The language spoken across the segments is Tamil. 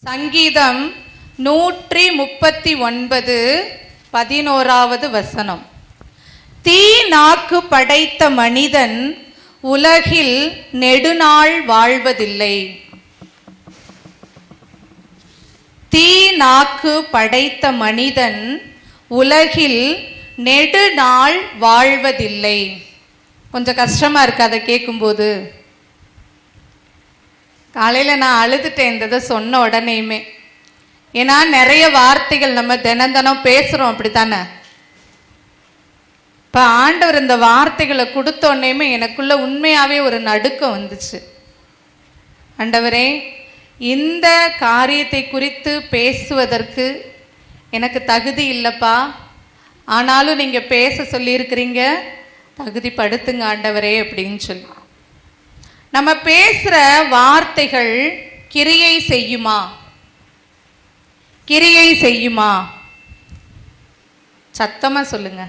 சங்கீதம் 139 11வது வசனம். தீ நாக்கு படைத்த மனிதன் உலகில் நெடுநாள் வாழ்வதில்லை. தீ நாக்கு படைத்த மனிதன் உலகில் நெடுநாள் வாழ்வதில்லை. கொஞ்சம் கஷ்டமா இருக்கு அதை கேட்கும்போது. காலையில் நான் அழுதுட்டேன் இந்த சொன்ன உடனேயுமே. ஏன்னா நிறைய வார்த்தைகள் நம்ம தினம் பேசுகிறோம், அப்படித்தானே? இப்போ ஆண்டவர் இந்த வார்த்தைகளை கொடுத்தோடனேயுமே எனக்குள்ள உண்மையாகவே ஒரு நடுக்கம் வந்துச்சு. ஆண்டவரே, இந்த காரியத்தை குறித்து பேசுவதற்கு எனக்கு தகுதி இல்லைப்பா, ஆனாலும் நீங்கள் பேச சொல்லியிருக்கிறீங்க, தகுதிப்படுத்துங்க ஆண்டவரே அப்படின்னு சொல்லி. நம்ம பேசுகிற வார்த்தைகள் கிரியை செய்யுமா? கிரியை செய்யுமா? சத்தமா சொல்லுங்க.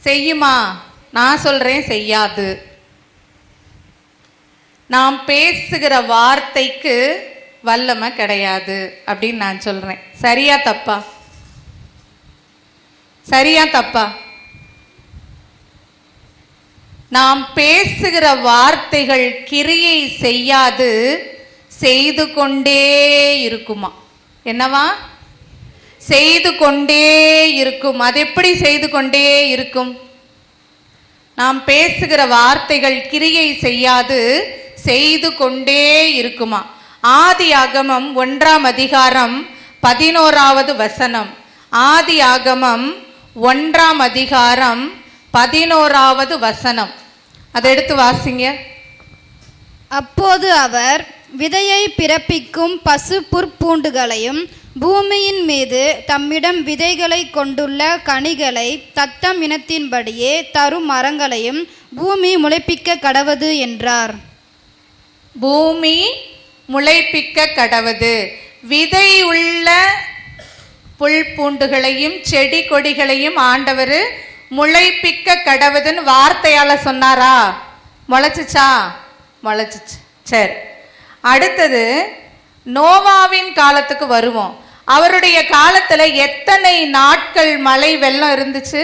செய்யுமா? நான் சொல்றேன் செய்யாது. நாம் பேசுகிற வார்த்தைக்கு வல்லமை கிடையாது அப்படின்னு நான் சொல்றேன். சரியா தப்பா? சரியா தப்பா? நாம் பேசுகிற வார்த்தைகள் கிரியை செய்யாது, செய்து கொண்டே இருக்குமா? என்னவா? செய்து கொண்டே இருக்கும். அது எப்படி செய்து கொண்டே இருக்கும்? நாம் பேசுகிற வார்த்தைகள் கிரியை செய்யாது, செய்து கொண்டே இருக்குமா? ஆதியாகமம் 1ஆம் அதிகாரம் 11வது வசனம். ஆதியாகமம் 1ஆம் அதிகாரம் 11வது வசனம். அதை எடுத்து வாசிங்க. அப்போது அவர் விதையை பிறப்பிக்கும் பசு புற்பூண்டுகளையும் பூமியின் மீது தம்மிடம் விதைகளை கொண்டுள்ள கனிகளை தத்தம் இனத்தின்படியே தரும் மரங்களையும் பூமி முளைப்பிக்க கடவது என்றார். பூமி முளைப்பிக்க கடவது. விதை உள்ள புல் பூண்டுகளையும் செடி கொடிகளையும் ஆண்டவர் முளைப்பிக்க கடவுதுன்னு வார்த்தையால சொன்னாரா? முளைச்சிச்சா? முளைச்சிச்சு. சரி, அடுத்தது நோவாவின் காலத்துக்கு வருவோம். அவருடைய காலத்துல எத்தனை நாட்கள் மழை வெள்ளம் இருந்துச்சு?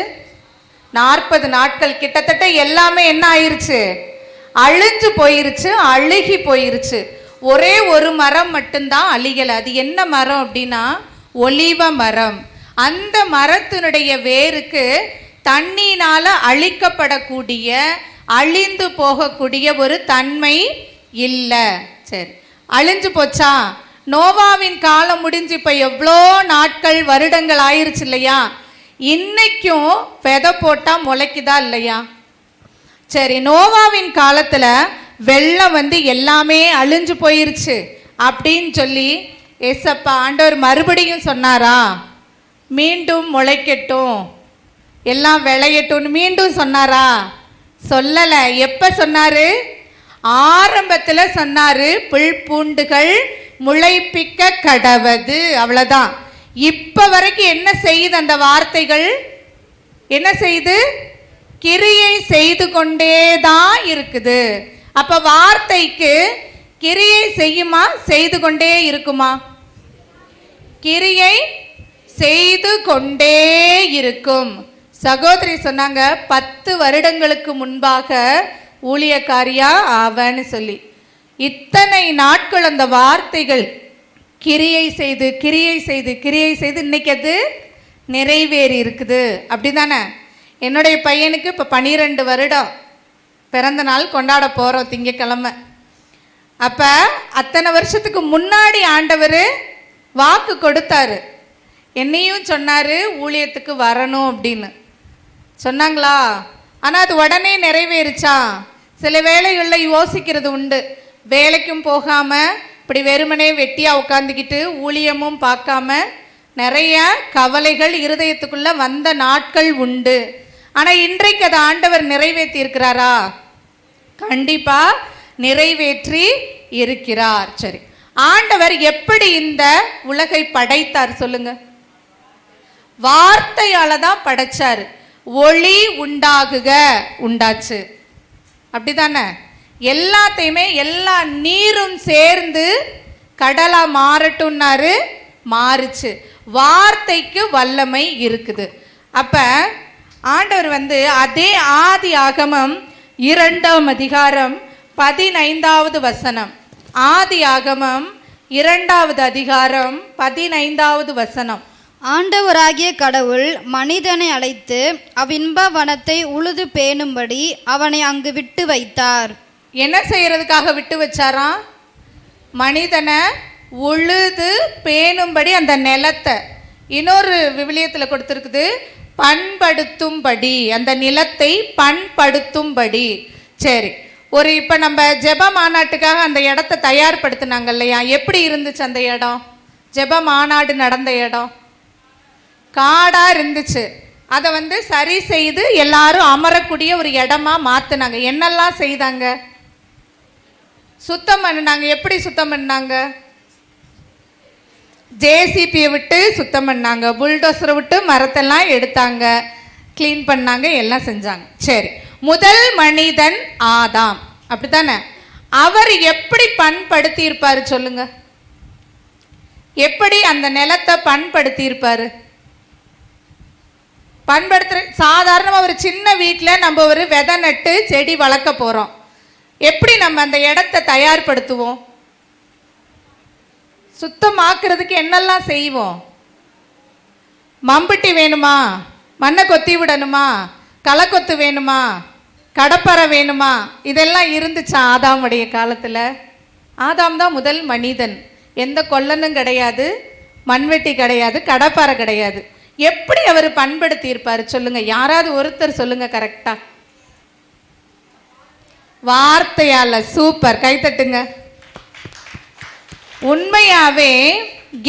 40 நாட்கள். கிட்டத்தட்ட எல்லாமே என்ன ஆயிருச்சு? அழிஞ்சு போயிருச்சு, அழுகி போயிருச்சு. ஒரே ஒரு மரம் மட்டும்தான் அழிகலை. அது என்ன மரம் அப்படின்னா ஒலிவ மரம். அந்த மரத்தினுடைய வேருக்கு தண்ணினால அழிக்கப்படக்கூடிய, அழிந்து போகக்கூடிய ஒரு தன்மை இல்லை. சரி, அழிஞ்சு போச்சா? நோவாவின் காலம் முடிஞ்சு இப்ப எவ்வளோ நாட்கள், வருடங்கள் ஆயிருச்சு இல்லையா? இன்னைக்கும் விதை போட்டா முளைக்குதா இல்லையா? சரி, நோவாவின் காலத்துல வெள்ளம் வந்து எல்லாமே அழிஞ்சு போயிருச்சு அப்படின்னு சொல்லி ஏசப்பா ஆண்டவர் மறுபடியும் சொன்னாரா? மீண்டும் முளைக்கட்டும், எல்லாம் விளையட்டும்னு மீண்டும் சொன்னாரா? சொல்லல. எப்ப சொன்னாரு? ஆரம்பத்துல சொன்னாரு, புல் பூண்டுகள் முளைப்பிக்க கடவது. அவ்வளவுதான். இப்ப வரைக்கும் என்ன செய்யுது அந்த வார்த்தைகள்? என்ன செய்து? கிரியை செய்து கொண்டேதான் இருக்குது. அப்ப வார்த்தைக்கு கிரியை செய்யுமா? செய்து கொண்டே இருக்குமா? கிரியை செய்து கொண்டே இருக்கும். சகோதரி சொன்னாங்க, 10 வருடங்களுக்கு முன்பாக ஊழியக்காரியா ஆவன்னு சொல்லி. இத்தனை நாட்கள் அந்த வார்த்தைகள் கிரியை செய்து கிரியை செய்து கிரியை செய்து இன்னைக்கு அது நிறைவேறி இருக்குது. அப்படிதானே? என்னுடைய பையனுக்கு இப்போ 12 வருடம் பிறந்த நாள் கொண்டாட போகிறோம் திங்கக்கிழமை. அப்போ அத்தனை வருஷத்துக்கு முன்னாடி ஆண்டவர் வாக்கு கொடுத்தாரு. என்னையும் சொன்னார் ஊழியத்துக்கு வரணும் அப்படின்னு சொன்னாங்களா? ஆனால் அது உடனே நிறைவேறுச்சா? சில வேளைகளில் யோசிக்கிறது உண்டு. வேலைக்கும் போகாமல் இப்படி வெறுமனே வெட்டியாக உட்காந்துக்கிட்டு ஊழியமும் பார்க்காம நிறைய கவலைகள் இருதயத்துக்குள்ளே வந்த நாட்கள் உண்டு. ஆனால் இன்றைக்கு அதை ஆண்டவர் நிறைவேற்றி இருக்கிறாரா? கண்டிப்பாக நிறைவேற்றி இருக்கிறார். சரி, ஆண்டவர் எப்படி இந்த உலகை படைத்தார் சொல்லுங்க? வார்த்தையால தான் படைச்சார். ஒளி உண்டாகுக, உண்டாச்சு. அப்படிதானே? எல்லாத்தையுமே எல்லா நீரும் சேர்ந்து கடலா மாறட்டும்னாரு, மாறுச்சு. வார்த்தைக்கு வல்லமை இருக்குது. அப்ப ஆண்டவர் அதே ஆதி ஆகமம் 2ஆம் அதிகாரம் 15வது வசனம். ஆதி ஆகமம் 2வது அதிகாரம் 15வது வசனம். ஆண்டவராகிய கடவுள் மனிதனை அழைத்து அவ்வின்ப வனத்தை உழுது பேணும்படி அவனை அங்கு விட்டு வைத்தார். என்ன செய்யறதுக்காக விட்டு வச்சாராம்? மனிதனை உழுது பேணும்படி அந்த நிலத்தை. இன்னொரு விவிலியத்தில் கொடுத்துருக்குது, பண்படுத்தும்படி, அந்த நிலத்தை பண்படுத்தும்படி. சரி, இப்போ நம்ம ஜெப மாநாட்டுக்காக அந்த இடத்த தயார்படுத்தினாங்க இல்லையா? எப்படி இருந்துச்சு அந்த இடம்? ஜெப மாநாடு நடந்த இடம் காடாக இருந்துச்சு. அதை சரி செய்து எல்லாரும் அமரக்கூடிய ஒரு இடமா மாற்றினாங்க. என்னெல்லாம் செய்தாங்க? சுத்தம் பண்ணினாங்க. எப்படி சுத்தம் பண்ணாங்க? ஜேசிபியை விட்டு சுத்தம் பண்ணாங்க, புல்டோசரை விட்டு மரத்தெல்லாம் எடுத்தாங்க, கிளீன் பண்ணாங்க, எல்லாம் செஞ்சாங்க. சரி, முதல் மனிதன் ஆதாம், அப்படித்தானே? அவர் எப்படி பண்படுத்தி இருப்பாரு சொல்லுங்க? எப்படி அந்த நிலத்தை பண்படுத்தி இருப்பாரு? பண்படுத்துற சாதாரணமாக ஒரு சின்ன வீட்டில் நம்ம ஒரு விதை நட்டு செடி வளர்க்க போகிறோம். எப்படி நம்ம அந்த இடத்தை தயார்படுத்துவோம்? சுத்தமாக்குறதுக்கு என்னெல்லாம் செய்வோம்? மம்பட்டி வேணுமா? மண்ணை கொத்தி விடணுமா? களை கொத்து வேணுமா? கடப்பறை வேணுமா? இதெல்லாம் இருந்துச்சா ஆதாமுடைய காலத்தில்? ஆதாம் தான் முதல் மனிதன். எந்த கொல்லனும் கிடையாது, மண்வெட்டி கிடையாது, கடப்பறை கிடையாது. எப்படி அவர் பண்படுத்தி இருப்பார் சொல்லுங்க? யாராவது ஒருத்தர் சொல்லுங்க கரெக்டா. வார்த்தையால. சூப்பர், கைத்தட்டுங்க. உண்மையாவே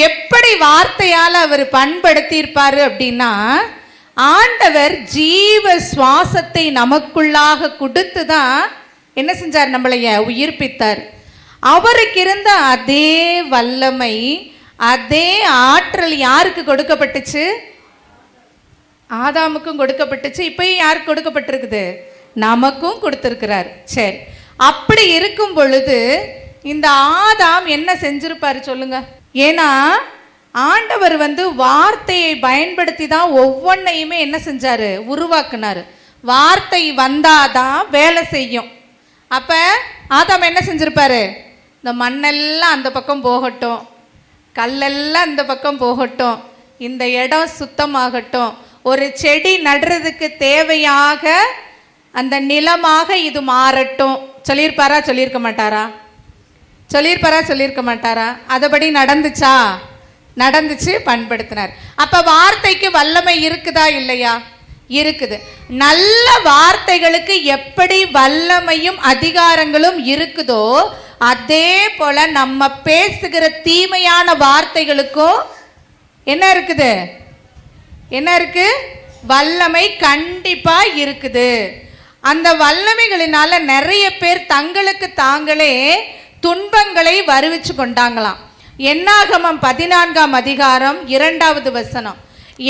எப்படி வார்த்தையால் அவர் பண்படுத்தி இருப்பாரு அப்படின்னா, ஆண்டவர் ஜீவ சுவாசத்தை நமக்குள்ளாக கொடுத்து தான் என்ன செஞ்சார்? நம்மளைய உயிர்ப்பித்தார். அவருக்கு இருந்த அதே வல்லமை, அதே ஆற்றல் யாருக்கு கொடுக்கப்பட்டுச்சு? ஆதாமுக்கும் கொடுக்கப்பட்டுச்சு. இப்பயும் யாருக்கு கொடுக்கப்பட்டிருக்குது? நமக்கும் கொடுத்திருக்கிறார். சரி, அப்படி இருக்கும் பொழுது இந்த ஆதாம் என்ன செஞ்சிருப்பாரு சொல்லுங்க? ஏன்னா ஆண்டவர் வார்த்தையை பயன்படுத்தி தான் ஒவ்வொன்றையுமே என்ன செஞ்சாரு? உருவாக்குனாரு. வார்த்தை வந்தாதான் வேலை செய்யும். அப்ப ஆதாம் என்ன செஞ்சிருப்பாரு? இந்த மண்ணெல்லாம் அந்த பக்கம் போகட்டும், கல்லெல்லாம் இந்த பக்கம் போகட்டும், இந்த இடம் சுத்தமாகட்டும், ஒரு செடி நடுறதுக்கு தேவையாக அந்த நிலமாக இது மாறட்டும் சொல்லியிருப்பாரா? சொல்லியிருக்க மாட்டாரா? சொல்லியிருப்பாரா? சொல்லியிருக்க மாட்டாரா? அதுபடி நடந்துச்சா? நடந்துச்சு, பண்படுத்தினார். அப்ப வார்த்தைக்கு வல்லமை இருக்குதா இல்லையா? இருக்குது. நல்ல வார்த்தைகளுக்கு எப்படி வல்லமையும் அதிகாரங்களும் இருக்குதோ, அதே போல நம்ம பேசுகிற தீமையான வார்த்தைகளுக்கும் என்ன இருக்குது? என்ன இருக்கு? வல்லமை கண்டிப்பா இருக்குது. அந்த வல்லமைகளினால நிறைய பேர் தங்களுக்கு தாங்களே துன்பங்களை வருவிச்சு கொண்டாங்களாம். என்னாகமம் 14ஆம் அதிகாரம் 2வது வசனம்.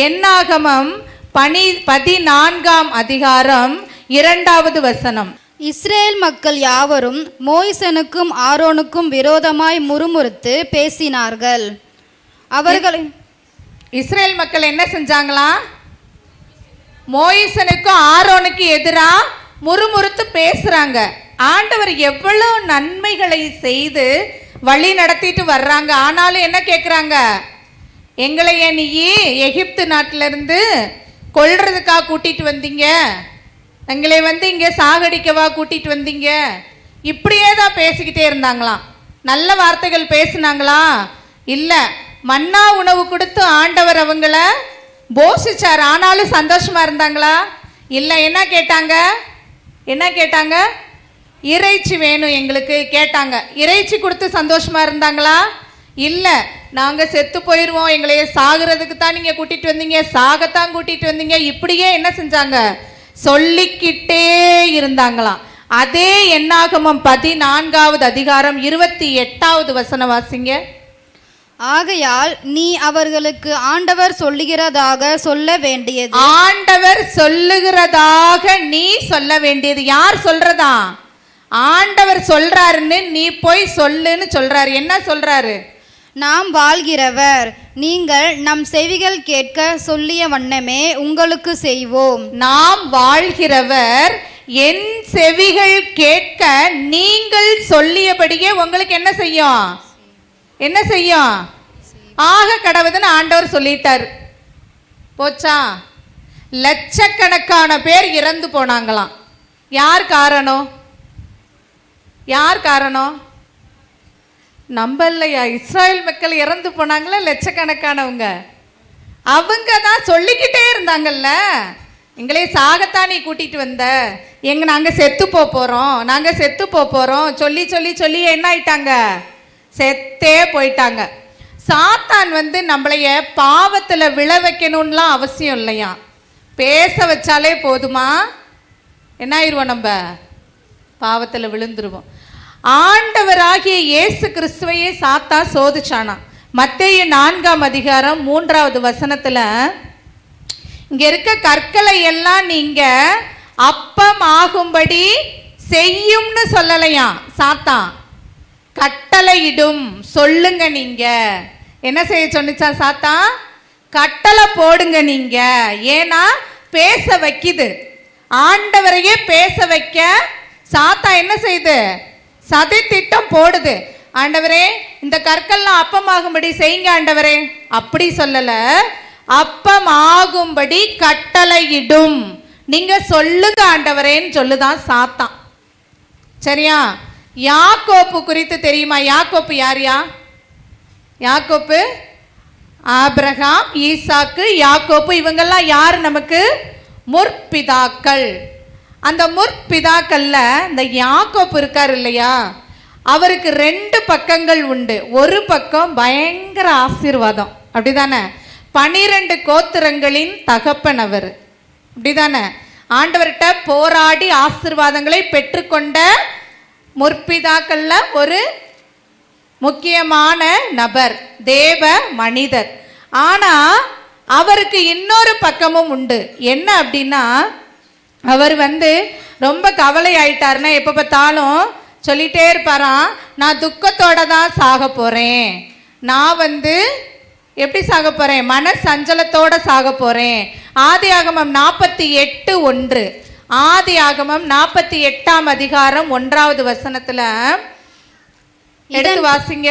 என்னாகமம் 14ஆம் அதிகாரம் 2வது வசனம். இஸ்ரேல் மக்கள் யாவரும் மோய்சனுக்கும் ஆரோனுக்கும் விரோதமாய் முறுமுறுத்து பேசினார்கள். அவர்களை இஸ்ரேல் மக்கள் என்ன செஞ்சாங்களா? மோய்சனுக்கும் ஆரோனுக்கு எதிரா முறுமுறுத்து பேசுறாங்க. ஆண்டவர் எவ்வளவு நன்மைகளை செய்து வழி நடத்திட்டு வர்றாங்க. ஆனாலும் என்ன கேட்குறாங்க? எங்களை நீ எகிப்து நாட்டிலிருந்து கொல்றதுக்காக கூட்டிட்டு வந்தீங்க, எங்களை இங்கே சாகடிக்கவா கூட்டிட்டு வந்தீங்க? இப்படியே தான் பேசிக்கிட்டே இருந்தாங்களாம். நல்ல வார்த்தைகள் பேசினாங்களா? இல்லை. மன்னா உணவு கொடுத்து ஆண்டவர் அவங்கள போஷிச்சார். ஆனாலும் சந்தோஷமா இருந்தாங்களா? இல்லை. என்ன கேட்டாங்க? என்ன கேட்டாங்க? இறைச்சி வேணும் எங்களுக்கு கேட்டாங்க. இறைச்சி கொடுத்து சந்தோஷமா இருந்தாங்களா? இல்லை. நாங்கள் செத்து போயிடுவோம், எங்களைய சாகிறதுக்கு தான் நீங்கள் கூட்டிட்டு வந்தீங்க, சாகத்தான் கூட்டிட்டு வந்தீங்க, இப்படியே என்ன செஞ்சாங்க? சொல்லிக்கிட்டே இருந்தாங்களாம். அதே என்னாகமம் 14வது அதிகாரம் 28வது வசனம் வாசிங்க. ஆகையால் நீ அவர்களுக்கு ஆண்டவர் சொல்லுகிறதாக சொல்ல வேண்டியது. ஆண்டவர் சொல்லுகிறதாக நீ சொல்ல வேண்டியது. யார் சொல்றதா? ஆண்டவர் சொல்றாருன்னு நீ போய் சொல்லுன்னு சொல்றாரு. என்ன சொல்றாரு? நாம் வாழ்கிறவர், நீங்கள் நம் செவிகள் கேட்க சொல்லிய வண்ணமே உங்களுக்கு செய்வோம். நாம் வாழ்கிறவர், என் செவிகள் கேட்க நீங்கள் சொல்லியபடியே உங்களுக்கு என்ன செய்யும்? என்ன செய்யும்? ஆக கடவுதுன்னு ஆண்டவர் சொல்லிட்டார். போச்சா? லட்சக்கணக்கான பேர் இறந்து போனாங்களாம். யார் காரணம்? யார் காரணம்? நம்பலையா? இஸ்ராயல் மக்கள் இறந்து போனாங்களா? லட்சக்கணக்கானவங்க அவங்க தான் சொல்லிக்கிட்டே இருந்தாங்கல்ல, எங்களே சாகத்தான் நீ கூட்டிட்டு வந்த, நாங்கள் செத்து போகிறோம், நாங்கள் செத்து போகிறோம் சொல்லி சொல்லி சொல்லி என்ன ஆயிட்டாங்க? செத்தே போயிட்டாங்க. சாத்தான் நம்மளைய பாவத்தில் விழ வைக்கணும்லாம் அவசியம் இல்லையா. பேச வச்சாலே போதுமா, என்ன ஆயிடுவோம்? நம்ம பாவத்தில் விழுந்துருவோம். ஆண்டவராகிய இயேசு கிறிஸ்துவையே சாத்தா சோதிச்சானா. மத்தேயு 4ஆம் அதிகாரம் 3வது வசனத்துல, இங்க இருக்க கற்களை எல்லாம் நீங்க அப்பம் ஆகும்படி செய்யும்னு சொல்லலையா சாத்தான், கட்டளையிடும் சொல்லுங்க. நீங்க என்ன செய்ய சொன்னிச்சா சாத்தான்? கட்டளை போடுங்க நீங்க. ஏன்னா பேச வைக்குது, ஆண்டவரையே பேச வைக்க சாத்தா என்ன செய்யுது? சதி திட்டம் போடுது. ஆண்டவரே இந்த கற்கள்லாம் அப்பமாகும்படி செய்யுங்க ஆண்டவரே. அப்படி சொல்லல, அப்பம் ஆகும்படி கட்டளையிடும், நீங்க சொல்லுங்க ஆண்டவரேன்னு சொல்லுதான் சாத்தான். சரியா? யாக்கோப்பு குறித்து தெரியுமா? யாக்கோப்பு யாரியா? யாக்கோப்பு ஆபிரகாம், ஈசாக்கு, யாக்கோப்பு இவங்கெல்லாம் யார்? நமக்கு முற்பிதாக்கள். அந்த முற்பிதாக்கள்ல இந்த யாக்கோப்பு இருக்கார் இல்லையா, அவருக்கு 2 பக்கங்கள் உண்டு. ஒரு பக்கம் பயங்கர ஆசீர்வாதம், அப்படிதானே? 12 கோத்திரங்களின் தகப்பன் அவர், அப்படிதானே? ஆண்டவர்கிட்ட போராடி ஆசீர்வாதங்களை பெற்றுக்கொண்ட முற்பிதாக்கள்ல ஒரு முக்கியமான நபர், தேவ மனிதர். ஆனா அவருக்கு இன்னொரு பக்கமும் உண்டு. என்ன அப்படின்னா, அவர் ரொம்ப கவலை ஆயிட்டாருன்னா எப்போ பார்த்தாலும் சொல்லிட்டே இருப்பாராம், நான் துக்கத்தோட தான் சாக போகிறேன், நான் எப்படி சாக போகிறேன்? மன சஞ்சலத்தோட சாக போகிறேன். ஆதியாகமம் 48:1, ஆதியாகமம் 48ஆம் அதிகாரம் 1வது வசனத்துல எடுத்து வாசிங்க.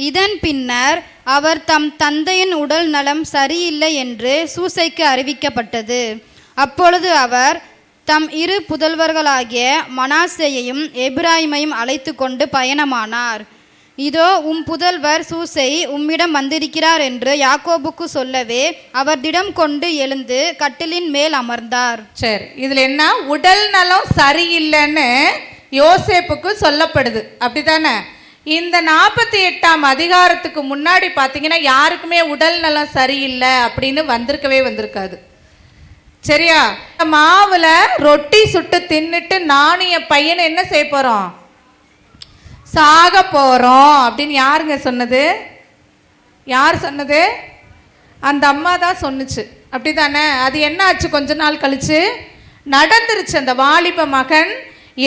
இதன் பின்னர் அவர் தம் தந்தையின் உடல் நலம் சரியில்லை என்று சூசைக்கு அறிவிக்கப்பட்டது. அப்பொழுது அவர் தம் 2 புதல்வர்களாகிய மனாசேயையும் எப்பிராயீமையும் அழைத்து கொண்டு பயணமானார். இதோ உம் புதல்வர் சூசை உம்மிடம் வந்திருக்கிறார் என்று யாக்கோபுக்கு சொல்லவே அவர் திடம் கொண்டு எழுந்து கட்டிலின் மேல் அமர்ந்தார். சரி, இதுல என்ன? உடல் நலம் சரியில்லைன்னு யோசேப்புக்கு சொல்லப்படுது, அப்படித்தானே? இந்த 48ஆம் அதிகாரத்துக்கு முன்னாடி பார்த்தீங்கன்னா யாருக்குமே உடல் நலம் சரியில்லை அப்படின்னு வந்திருக்காது. சரியா? மாவுல ரொட்டி சுட்டு தின்னுட்டு நானும் என் பையனை என்ன செய்ய போறோம்? சாக போறோம் அப்படின்னு யாருங்க சொன்னது? யார் சொன்னது? அந்த அம்மா தான் சொன்னுச்சு, அப்படிதானே? அது என்ன ஆச்சு? கொஞ்ச நாள் கழிச்சு நடந்துருச்சு. அந்த வாலிப மகன்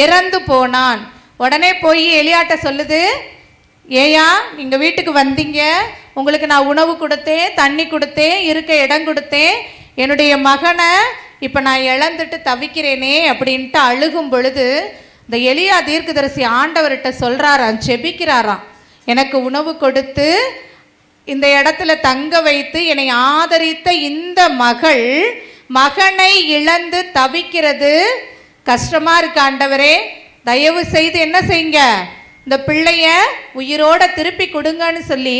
இறந்து போனான். உடனே போய் எலியாட்ட சொல்லுது, ஏயா நீங்க வீட்டுக்கு வந்தீங்க, உங்களுக்கு நான் உணவு கொடுத்தேன், தண்ணி கொடுத்தேன், இருக்க இடம் கொடுத்தேன், என்னுடைய மகனை இப்போ நான் இழந்துட்டு தவிக்கிறேனே அப்படின்ட்டு அழுகும் பொழுது இந்த எலியா தீர்க்கதரிசி ஆண்டவர்கிட்ட சொல்கிறாராம், செபிக்கிறாராம், எனக்கு உணவு கொடுத்து இந்த இடத்துல தங்க வைத்து என்னை ஆதரித்த இந்த மகனை இழந்து தவிக்கிறது கஷ்டமாக இருக்கு ஆண்டவரே, தயவு செய்து என்ன செய்யுங்க, இந்த பிள்ளைய உயிரோட திருப்பி கொடுங்கன்னு சொல்லி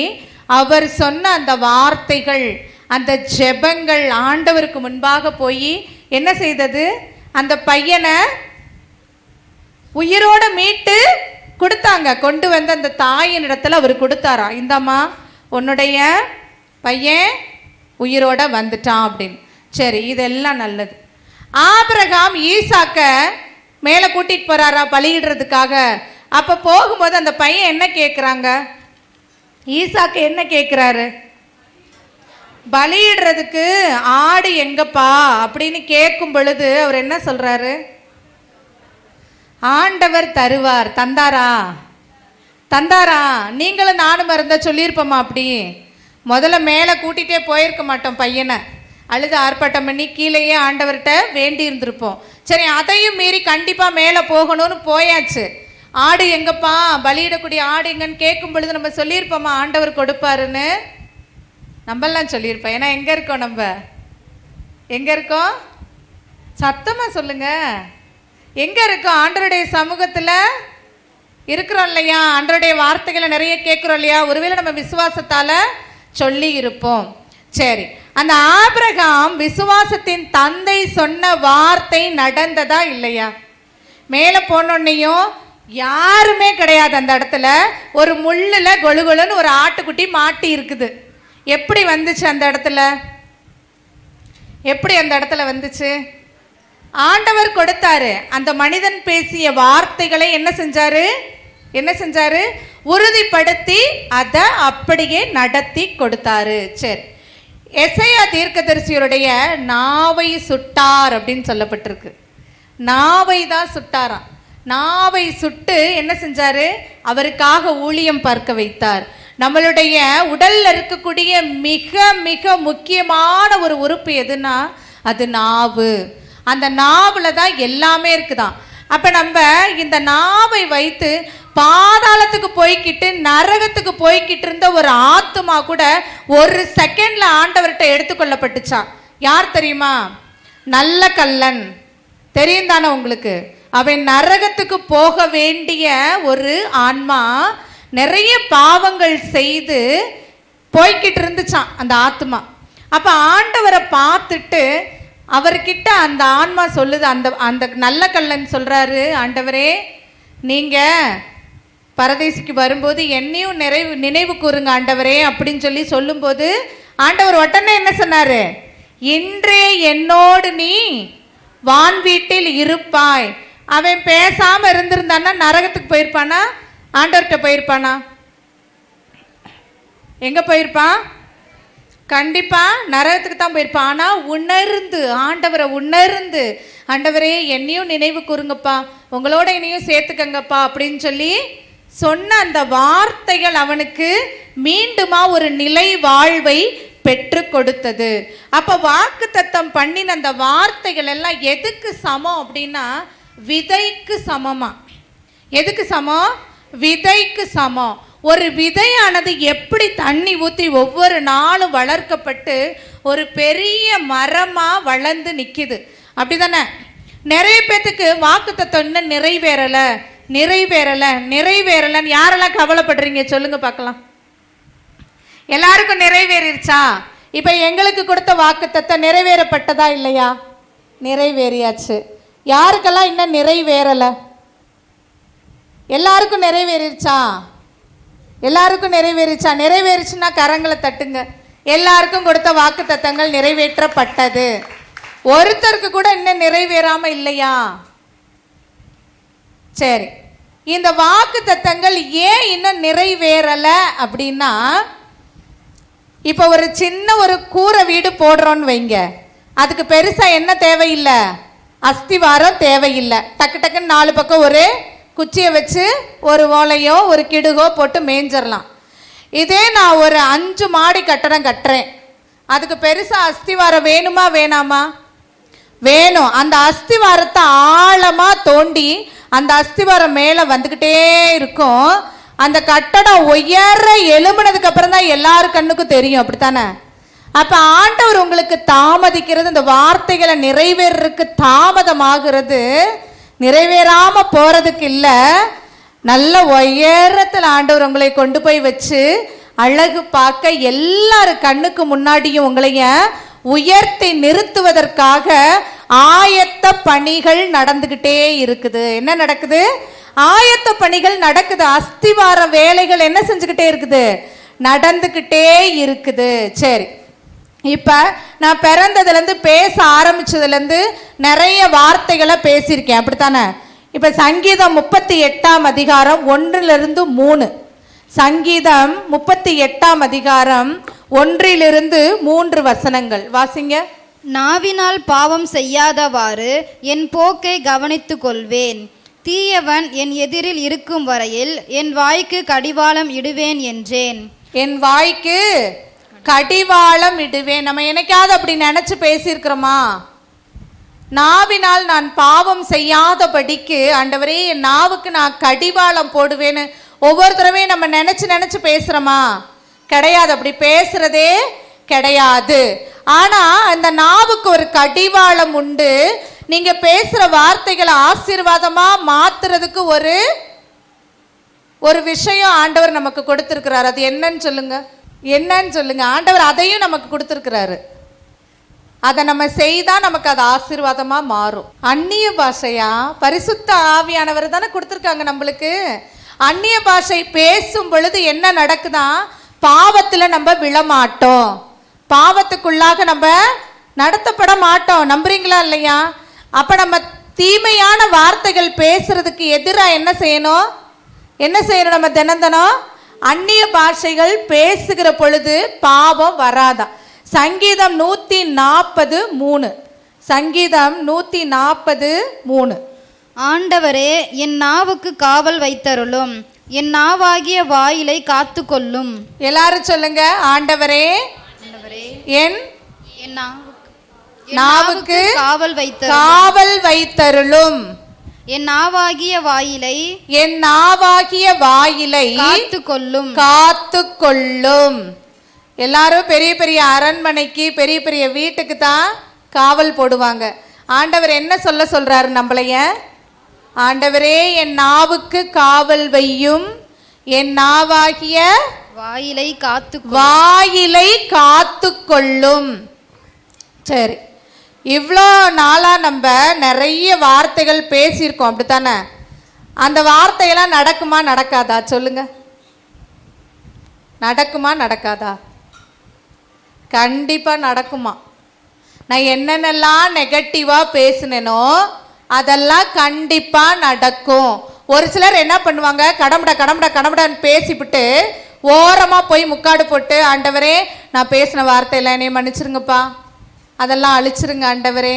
அவர் சொன்ன அந்த வார்த்தைகள், அந்த ஜெபங்கள் ஆண்டவருக்கு முன்பாக போய் என்ன செய்தது? அந்த பையனை உயிரோட மீட்டு கொடுத்தாங்க. கொண்டு வந்து அந்த தாயின் இடத்துல அவர் கொடுத்தாரா, இந்தம்மா உன்னுடைய பையன் உயிரோட வந்துட்டான் அப்படின்னு. சரி, இதெல்லாம் நல்லது. ஆபிரகாம் ஈசாக்க மேலே கூட்டிட்டு போறாரா பலியிடுறதுக்காக. அப்போ போகும்போது அந்த பையன் என்ன கேட்குறாங்க? ஈசாக்கு என்ன கேட்குறாரு? பலியிடுறதுக்கு ஆடு எங்கப்பா அப்படின்னு கேட்கும் பொழுது அவர் என்ன சொல்றாரு? ஆண்டவர் தருவார். தந்தாரா? தந்தாரா? நீங்களும் நானும் இருந்தா சொல்லியிருப்போமா? அப்படி முதல்ல மேலே கூட்டிகிட்டே போயிருக்க மாட்டோம். பையனை அழுது ஆர்ப்பாட்டம் பண்ணி கீழேயே ஆண்டவர்கிட்ட வேண்டி இருந்திருப்போம். சரி, அதையும் மீறி கண்டிப்பாக மேலே போகணும்னு போயாச்சு. ஆடு எங்கப்பா, பலியிடக்கூடிய ஆடு எங்கன்னு கேட்கும் பொழுது நம்ம சொல்லியிருப்போமா ஆண்டவர் கொடுப்பாருன்னு? நம்மளாம் சொல்லியிருப்போம். ஏன்னா எங்கே இருக்கோம்? நம்ம எங்கே இருக்கோம்? சத்தமாக சொல்லுங்க. எங்கே இருக்கோம்? ஆண்டவருடைய சமூகத்தில் இருக்கிறோம் இல்லையா? ஆண்டவருடைய வார்த்தைகளை நிறைய கேட்குறோம் இல்லையா? ஒருவேளை நம்ம விசுவாசத்தால் சொல்லி இருப்போம். சரி, அந்த ஆபிரகாம் விசுவாசத்தின் தந்தை சொன்ன வார்த்தை நடந்ததா இல்லையா? மேலே போனோன்னையும் யாருமே கிடையாது அந்த இடத்துல. ஒரு முள்ளில் கொழுகொழுன்னு ஒரு ஆட்டுக்குட்டி மாட்டி இருக்குது. எப்படி வந்துச்சு அந்த இடத்துல? எப்படி அந்த இடத்துல வந்துச்சு? ஆண்டவர் கொடுத்தாரு. அந்த மனிதன் பேசிய வார்த்தைகளை என்ன செஞ்சாரு? உறுதிப்படுத்தி அதை அப்படியே நடத்தி கொடுத்தாரு. சரி, எசையா தீர்க்கதரிசியுடைய நாவை சுட்டார் அப்படின்னு சொல்லப்பட்டிருக்கு. நாவை தான் சுட்டாராம். நாவை சுட்டு என்ன செஞ்சாரு? அவருக்காக ஊழியம் பார்க்க வைத்தார். நம்மளுடைய உடல்ல இருக்கக்கூடிய மிக மிக முக்கியமான ஒரு உறுப்பு எதுனா அது நாவு. அந்த நாவுல தான் எல்லாமே இருக்குதான். அப்ப நம்ம இந்த நாவை வைத்து பாதாளத்துக்கு போய்கிட்டு நரகத்துக்கு போய்கிட்டு இருந்த ஒரு ஆத்துமா கூட ஒரு செகண்ட்ல ஆண்டவர்கிட்ட எடுத்துக்கொள்ளப்பட்டுச்சான். யார் தெரியுமா? நல்ல கள்ளன். தெரியும் தானே உங்களுக்கு? அவன் நரகத்துக்கு போக வேண்டிய ஒரு ஆன்மா, நிறைய பாவங்கள் செய்து போய்கிட்டு இருந்துச்சான் அந்த ஆத்மா. அப்ப ஆண்டவரை பார்த்துட்டு அவர்கிட்ட அந்த ஆன்மா சொல்லுது, அந்த நல்ல கள்ளன் சொல்றாரு, ஆண்டவரே நீங்க பரதேசிக்கு வரும்போது என்னையும் நினைவு கூறுங்க ஆண்டவரே அப்படின்னு சொல்லும்போது ஆண்டவர் உடனே என்ன சொன்னாரு? இன்றே என்னோடு நீ வான் வீட்டில் இருப்பாய். அவன் பேசாம இருந்திருந்தான்னா நரகத்துக்கு போயிருப்பானா? ஆண்டவர்கிட்ட போயிருப்பானா? எங்க போயிருப்பான்? கண்டிப்பா நரகத்துக்கு தான் போயிருப்பான். ஆனா உணர்ந்து, ஆண்டவரை உணர்ந்து, ஆண்டவரே என்னையும் நினைவு கூறுங்கப்பா, உங்களோட என்னையும் சேர்த்துக்கங்கப்பா அப்படின்னு சொன்ன அந்த வார்த்தைகள் அவனுக்கு மீண்டுமா ஒரு நிலை வாழ்வை பெற்று கொடுத்தது. அப்ப வாக்கு தத்தம் பண்ணின அந்த வார்த்தைகள் எல்லாம் எதுக்கு சமம் அப்படின்னா விதைக்கு சமமா. எதுக்கு சமம்? விதைக்கு சமம். ஒரு விதையானது எப்படி தண்ணி ஊற்றி ஒவ்வொரு நாளும் வளர்க்கப்பட்டு ஒரு பெரிய மரமா வளர்ந்து நிக்குது, அப்படிதானே? நிறைய பேத்துக்கு வாக்கு தத்தம் இன்னும் நிறைவேறலன்னு யாரெல்லாம் கவலைப்படுறீங்க சொல்லுங்க பார்க்கலாம். எல்லாருக்கும் நிறைவேறிடுச்சா? இப்ப எங்களுக்கு கொடுத்த வாக்கு தத்தம் நிறைவேறப்பட்டதா இல்லையா? நிறைவேறியாச்சு. யாருக்கெல்லாம் இன்னும் நிறைவேறல? எல்லாருக்கும் நிறைவேறிடுச்சா? எல்லாருக்கும் நிறைவேறிச்சா? நிறைவேறிச்சுன்னா கரங்களை தட்டுங்க. எல்லாருக்கும் கொடுத்த வாக்கு தத்தங்கள் நிறைவேற்றப்பட்டது. ஒருத்தருக்கு கூட இன்னும் நிறைவேறாம இல்லையா? சரி, இந்த வாக்கு தத்தங்கள் ஏன் இன்னும் நிறைவேறல அப்படின்னா, இப்ப ஒரு சின்ன ஒரு கூரை வீடு போடுறோன்னு வைங்க, அதுக்கு பெருசா என்ன தேவையில்லை? அஸ்திவாரம் தேவையில்லை. டக்கு டக்குன்னு 4 பக்கம் ஒரு குச்சியை வச்சு ஒரு ஓலையோ ஒரு கிடுகோ போட்டு மேய்ஞ்சிடலாம். இதே நான் ஒரு 5 மாடி கட்டடம் கட்டுறேன், அதுக்கு பெருசா அஸ்திவாரம் வேணுமா வேணாமா? வேணும். அந்த அஸ்திவாரத்தை ஆழமா தோண்டி அந்த அஸ்திவாரம் மேல வந்துகிட்டே இருக்கும். அந்த கட்டடம் உயர எழும்பினதுக்கு அப்புறம் தான் எல்லாரும் கண்ணுக்கும் தெரியும், அப்படித்தானே? அப்ப ஆண்டவர் உங்களுக்கு தாமதிக்கிறது, இந்த வார்த்தைகளை நிறைவேறதுக்கு தாமதமாகிறது, நிறைவேறாம போறதுக்கு இல்ல. நல்ல உயரத்தில் ஆண்டவர் உங்களை கொண்டு போய் வச்சு அழகு பார்க்க எல்லாரும் கண்ணுக்கு முன்னாடியும் உங்களைய உயர்த்தி நிறுத்துவதற்காக ஆயத்த பணிகள் நடந்துகிட்டே இருக்குது. என்ன நடக்குது? ஆயத்த பணிகள் நடக்குது. அஸ்திவார வேலைகள் என்ன செஞ்சுக்கிட்டே இருக்குது? நடந்துகிட்டே இருக்குது. சரி, இப்ப நான் பிறந்ததுலேருந்து பேச ஆரம்பிச்சதுலேருந்து நிறைய வார்த்தைகளை பேசியிருக்கேன், அப்படித்தானே? இப்ப சங்கீதம் 38ஆம் அதிகாரம் 1 - 3. சங்கீதம் 38ஆம் அதிகாரம் 1 - 3 வசனங்கள் வாசிங்க. நாவினால் பாவம் செய்யாதவாறு என் போக்கை கவனித்து கொள்வேன். தீயவன் என் எதிரில் இருக்கும் வரையில் என் வாய்க்கு கடிவாளம் இடுவேன் என்றேன். என் வாய்க்கு கடிவாளம் இடுவேன். நம்ம என்னைக்காவது அப்படி நினைச்சு பேசியிருக்கிறோமா? நாவினால் நான் பாவம் செய்யாதபடிக்கு ஆண்டவரே என் நாவுக்கு நான் கடிவாளம் போடுவேன்னு ஒவ்வொரு தடவை நம்ம நினைச்சு பேசுறோமா? கிடையாது, அப்படி பேசுறதே கிடையாது. ஆனா அந்த நாவுக்கு ஒரு கடிவாளம் உண்டு. நீங்க பேசுற வார்த்தைகளை ஆசீர்வாதமா மாத்துறதுக்கு ஒரு விஷயம் ஆண்டவர் நமக்கு கொடுத்திருக்கிறார். அது என்னன்னு சொல்லுங்க. ஆண்டவர் அதையும் நமக்கு கொடுத்திருக்கிறாரு. அதை நம்ம செய்தா நமக்கு அது ஆசீர்வாதமா மாறும். அந்நிய பாஷையா? பரிசுத்த ஆவியானவர் தானே கொடுத்திருக்காங்க நம்மளுக்கு. அந்நிய பாஷை பேசும் பொழுது என்ன நடக்குதா? பாவத்துல நம்ம விழமாட்டோம், பாவத்துக்குள்ளாக நம்ம நடத்தப்பட மாட்டோம். நம்புறீங்களா இல்லையா? அப்ப நம்ம தீமையான வார்த்தைகள் பேசுறதுக்கு எதிராக என்ன செய்யணும்? நம்ம தினம் அந்நிய பாஷைகள் பேசுகிற பொழுது பாவம் வராதா? சங்கீதம் 140:3. சங்கீதம் 140:3. ஆண்டவரே என் நாவுக்கு காவல் வைத்தருளும், என் நாவாகிய வாயிலை காத்து கொள்ளும். எல்லாரும் சொல்லுங்க, ஆண்டவரே என் நாவுக்கு காவல் வைத்தருளும், என் நாவாகிய வாயிலை காத்து கொள்ளும். எல்லாரும் பெரிய பெரிய அரண்மனைக்கு பெரிய பெரிய வீட்டுக்கு தான் காவல் போடுவாங்க. ஆண்டவர் என்ன சொல்றாரு நம்மளைய? ஆண்டவரே என் நாவுக்கு காவல் வையும், என் நாவாகிய வாயிலை காத்து கொள்ளும். சரி, இவ்வளோ நாளா நம்ம நிறைய வார்த்தைகள் பேசியிருக்கோம், அப்படித்தானே? அந்த வார்த்தையெல்லாம் நடக்குமா நடக்காதா? சொல்லுங்க, நடக்குமா நடக்காதா? கண்டிப்பா நடக்குமா? நான் என்னென்னலாம் நெகட்டிவா பேசினேனோ அதெல்லாம் கண்டிப்பா நடக்கும். ஒரு சிலர் என்ன பண்ணுவாங்க, கடம்படான்னு பேசிவிட்டு ஓரமா போய் முக்காடு போட்டு, ஆண்டவரே நான் பேசின வார்த்தையில என்னை மன்னிச்சிருங்கப்பா, அதெல்லாம் அழிச்சிருங்க ஆண்டவரே,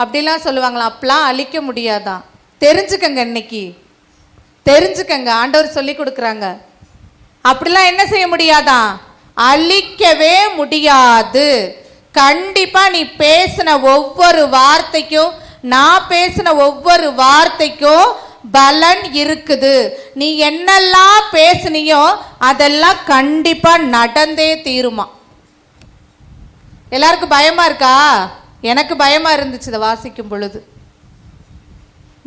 அப்படிலாம் சொல்லுவாங்களா? அப்பெல்லாம் அழிக்க முடியாதான்? தெரிஞ்சுக்கங்க, இன்னைக்கு தெரிஞ்சுக்கங்க, ஆண்டவர் சொல்லி கொடுக்குறாங்க. அப்படிலாம் என்ன செய்ய முடியாதான்? அழிக்கவே முடியாது. கண்டிப்பா நீ பேசின ஒவ்வொரு வார்த்தைக்கும், நான் பேசின ஒவ்வொரு வார்த்தைக்கும் பலன் இருக்குது. நீ என்னெல்லாம் பேசுனியோ அதெல்லாம் கண்டிப்பா நடந்தே தீருமா. எல்லாருக்கும் பயமா இருக்கா? எனக்கு பயமா இருந்துச்சு இதை வாசிக்கும் பொழுது.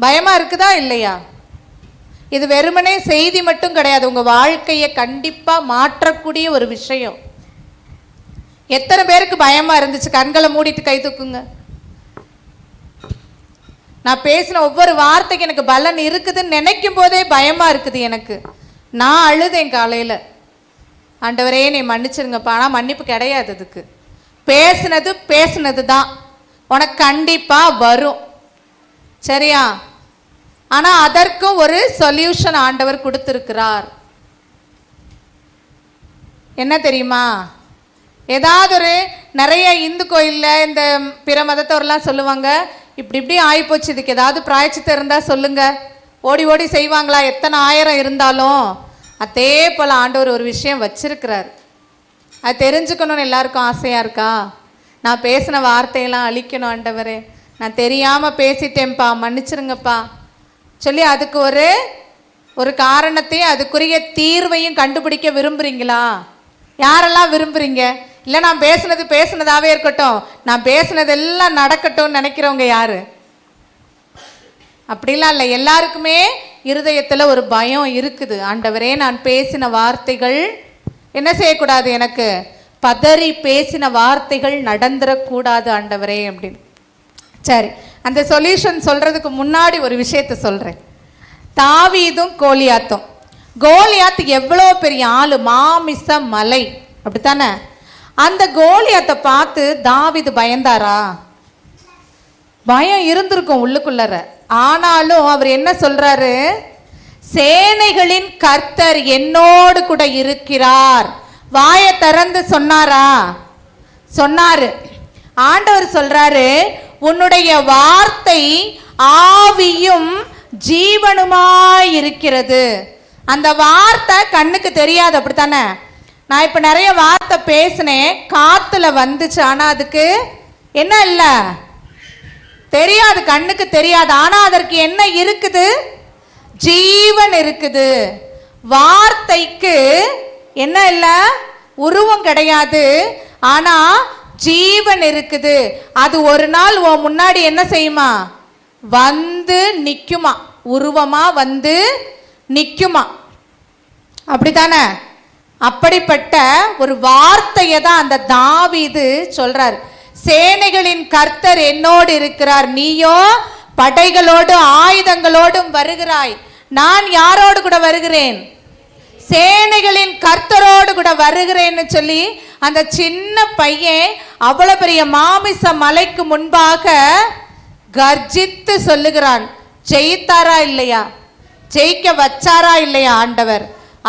பயமா இருக்குதா இல்லையா? இது வெறுமனே செய்தி மட்டும் கிடையாது, உங்க வாழ்க்கையை கண்டிப்பா மாற்றக்கூடிய ஒரு விஷயம். எத்தனை பேருக்கு பயமா இருந்துச்சு? கண்களை மூடிட்டு கை தூக்குங்க. நான் பேசின ஒவ்வொரு வார்த்தைக்கு எனக்கு பலன் இருக்குதுன்னு நினைக்கும் போதே பயமா இருக்குது எனக்கு. நான் அழுதேன் காலையில, ஆண்டவரே நீ மன்னிச்சிருங்கப்பா. ஆனால் மன்னிப்பு கிடையாது. அதுக்கு பேசுனது தான் உனக்கு கண்டிப்பா வரும், சரியா? ஆனா அதற்கும் ஒரு சொல்யூஷன் ஆண்டவர் கொடுத்திருக்கிறார். என்ன தெரியுமா? ஏதாவது ஒரு நிறைய இந்து கோயிலில் இந்த பிற மதத்தவரெல்லாம் சொல்லுவாங்க, இப்படி ஆகிப்போச்சு, இதுக்கு ஏதாவது பிராயச்சித்தம் இருந்தால் சொல்லுங்க. ஓடி செய்வாங்களா? எத்தனை ஆயிரம் இருந்தாலும். அதே போல் ஆண்டவர் ஒரு விஷயம் வச்சிருக்கிறார். அது தெரிஞ்சுக்கணும்னு எல்லாருக்கும் ஆசையாக இருக்கா? நான் பேசின வார்த்தையெல்லாம் அழிக்கணும் ஆண்டவரே, நான் தெரியாமல் பேசிட்டேன்ப்பா, மன்னிச்சிருங்கப்பா சொல்லி அதுக்கு ஒரு காரணத்தையும் அதுக்குரிய தீர்வையும் கண்டுபிடிக்க விரும்புகிறீங்களா? யாரெல்லாம் விரும்புகிறீங்க? இல்லை நான் பேசுனதாகவே இருக்கட்டும், நான் பேசுனதெல்லாம் நடக்கட்டும்னு நினைக்கிறவங்க யாரு? அப்படிலாம் இல்லை. எல்லாருக்குமே இருதயத்தில் ஒரு பயம் இருக்குது. ஆண்டவரே நான் பேசின வார்த்தைகள் என்ன செய்யக்கூடாது, எனக்கு பதறி பேசின வார்த்தைகள் நடந்துடக்கூடாது ஆண்டவரே அப்படின்னு. சரி, அந்த சொல்யூஷன் சொல்றதுக்கு முன்னாடி ஒரு விஷயத்த சொல்றேன். தாவீதும் கோலியாத்தும். கோலியாத்து எவ்வளோ பெரிய ஆளு, மாமிச மலை, அப்படித்தானே? அந்த கோலியாத்தை பார்த்து தாவீது பயந்தாரா? பயம் இருந்திருக்கும் உள்ளுக்குள்ளற. ஆனாலும் அவர் என்ன சொல்றாரு? சேனைகளின் கர்த்தர் என்னோடு கூட இருக்கிறார். வாயை திறந்து சொன்னாரா? சொன்னாரு. ஆண்டவர் சொல்றாரு, உன்னுடைய வார்த்தை ஆவியும் ஜீவனுமாய் இருக்கிறது. அந்த வார்த்தை கண்ணுக்கு தெரியாது, அப்படித்தானே? நான் இப்ப நிறைய வார்த்தை பேசினேன், காத்துல வந்துச்சு, ஆனா அதுக்கு என்ன இல்ல தெரியாது, கண்ணுக்கு தெரியாது. ஆனா அதற்கு என்ன இருக்குது? ஜீவன் இருக்குது. வார்த்தைக்கு என்ன இல்ல? உருவம் கிடையாது, ஆனா ஜீவன் இருக்குது. அது ஒரு நாள் உன் முன்னாடி என்ன செய்யுமா? வந்து நிக்குமா, உருவமா வந்து நிக்குமா, அப்படித்தானே? அப்படிப்பட்ட ஒரு வார்த்தையை தான் அந்த தாவீது சொல்றார். சேனைகளின் கர்த்தர் என்னோடு இருக்கிறார், நீயோ படைகளோடு ஆயுதங்களோடும் வருகிறாய். நான் யாரோடு கூட வருகிறேன்? சேனைகளின் கர்த்தரோடு கூட வருகிறேன்னு சொல்லி அந்த சின்ன பையன் அவ்வளவு பெரிய மாமிச மலைக்கு முன்பாக கர்ஜித்து சொல்லுகிறான். ஜெயித்தாரா இல்லையா? ஜெயிக்க வச்சாரா இல்லையா ஆண்டவர்?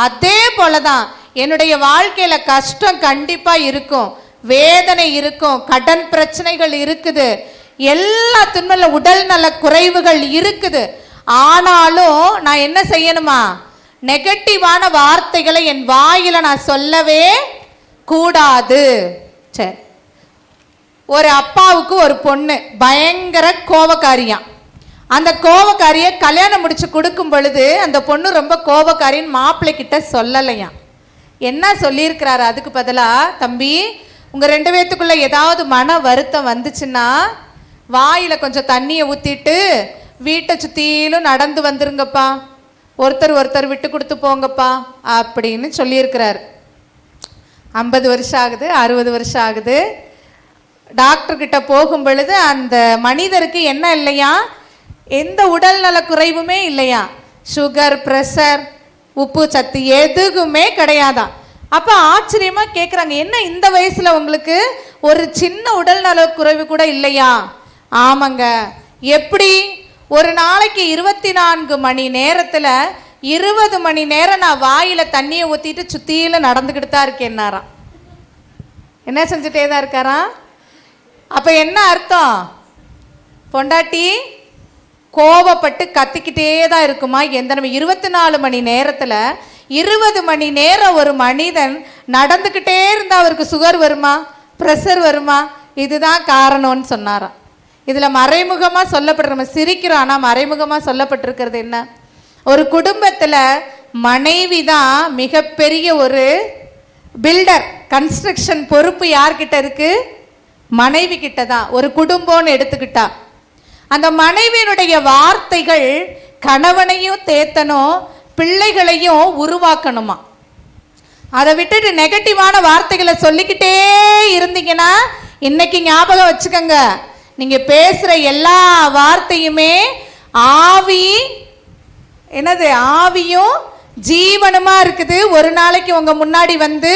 அதே போலதான் என்னுடைய வாழ்க்கையில கஷ்டம் கண்டிப்பா இருக்கும், வேதனை இருக்கும், கடன் பிரச்சனைகள் இருக்குது, எல்லா துன்பல உடல் நல குறைவுகள் இருக்குது. ஆனாலும் நான் என்ன செய்யணுமா? நெகட்டிவான வார்த்தைகளை என் வாயில நான் சொல்லவே கூடாது. சரி, ஒரு அப்பாவுக்கு ஒரு பொண்ணு பயங்கர கோபக்காரியாம். அந்த கோபக்காரிய கல்யாணம் முடிச்சு கொடுக்கும் பொழுது அந்த பொண்ணு ரொம்ப கோபக்காரின்னு மாப்பிள்ளை கிட்ட சொல்லலையாம். என்ன சொல்லியிருக்கிறாரு? அதுக்கு பதிலா, தம்பி உங்க 2 பேத்துக்குள்ள ஏதாவது மன வருத்தம் வந்துச்சுன்னா வாயில கொஞ்சம் தண்ணியை ஊத்திட்டு வீட்டை சுத்திலும் நடந்து வந்துருங்கப்பா, ஒருத்தர் விட்டு கொடுத்து போங்கப்பா அப்படின்னு சொல்லியிருக்கிறாரு. 50 வருஷம் ஆகுது, 60 வருஷம் ஆகுது. டாக்டர் கிட்ட போகும் பொழுது அந்த மனிதருக்கு என்ன இல்லையா? எந்த உடல் நல குறைவுமே இல்லையா? சுகர், பிரஷர், உப்பு சத்து எதுவுமே கிடையாதான். அப்ப ஆச்சரியமா கேட்குறாங்க, என்ன இந்த வயசுல உங்களுக்கு ஒரு சின்ன உடல் நல குறைவு கூட இல்லையா? ஆமாங்க. எப்படி? ஒரு நாளைக்கு 24 மணி நேரத்துல 20 மணி நேரம் நான் வாயில தண்ணியை ஊத்திட்டு சுத்தியில நடந்துக்கிட்டு தான் இருக்கேன்னாராம். என்ன செஞ்சுட்டே தான் இருக்காராம். அப்ப என்ன அர்த்தம்? பொண்டாட்டி கோபப்பட்டு கத்திக்கிட்டே தான் இருக்குமா? எந்த 24 மணி நேரத்துல 20 மணி நேரம் ஒரு மனிதன் நடந்துக்கிட்டே இருந்தா அவருக்கு சுகர் வருமா, பிரஷர் வருமா? இதுதான் காரணம்னு சொன்னாராம். இதுல மறைமுகமா சொல்லப்படுற, நம்ம சிரிக்கிறோம், ஆனா மறைமுகமா சொல்லப்பட்டிருக்கிறது என்ன? ஒரு குடும்பத்துல மனைவி தான் மிகப்பெரிய ஒரு பில்டர். கன்ஸ்ட்ரக்ஷன் பொறுப்பு யார்கிட்ட இருக்கு? மனைவி கிட்ட தான். ஒரு குடும்பம்னு எடுத்துக்கிட்டா அந்த மனைவியினுடைய வார்த்தைகள் கணவனையும் தேத்தனும், பிள்ளைகளையும் உருவாக்கணுமா. அதை விட்டுட்டு நெகட்டிவான வார்த்தைகளை சொல்லிக்கிட்டே இருந்தீங்கன்னா, இன்னைக்கு ஞாபகம் வச்சுக்கோங்க, நீங்க பேசுற எல்லா வார்த்தையுமே ஆவி, என்னது? ஆவியும் ஜீவனுமா இருக்குது. ஒரு நாளைக்கு உங்க முன்னாடி வந்து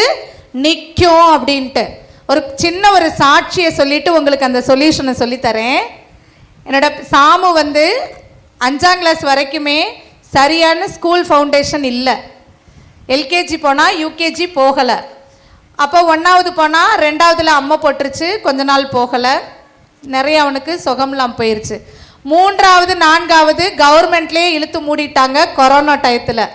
நிற்கும் அப்படின்ட்டு ஒரு சின்ன ஒரு சாட்சியை சொல்லிட்டு உங்களுக்கு அந்த சொல்யூஷனை சொல்லித்தரேன். என்னோட சாமு வந்து 5ஆம் கிளாஸ் வரைக்குமே சரியான ஸ்கூல் ஃபவுண்டேஷன் இல்லை. எல்கேஜி போனால் யூகேஜி போகலை. அப்போ 1ஆவது போனால் 2ஆவதுல அம்மா போட்டுருச்சு, கொஞ்ச நாள் போகலை, நிறைய அவனுக்கு சுகம்லாம் போயிருச்சு. 3ஆவது 4ஆவது கவர்மெண்ட்லேயே இழுத்து மூடிட்டாங்க கொரோனா டயத்தில்.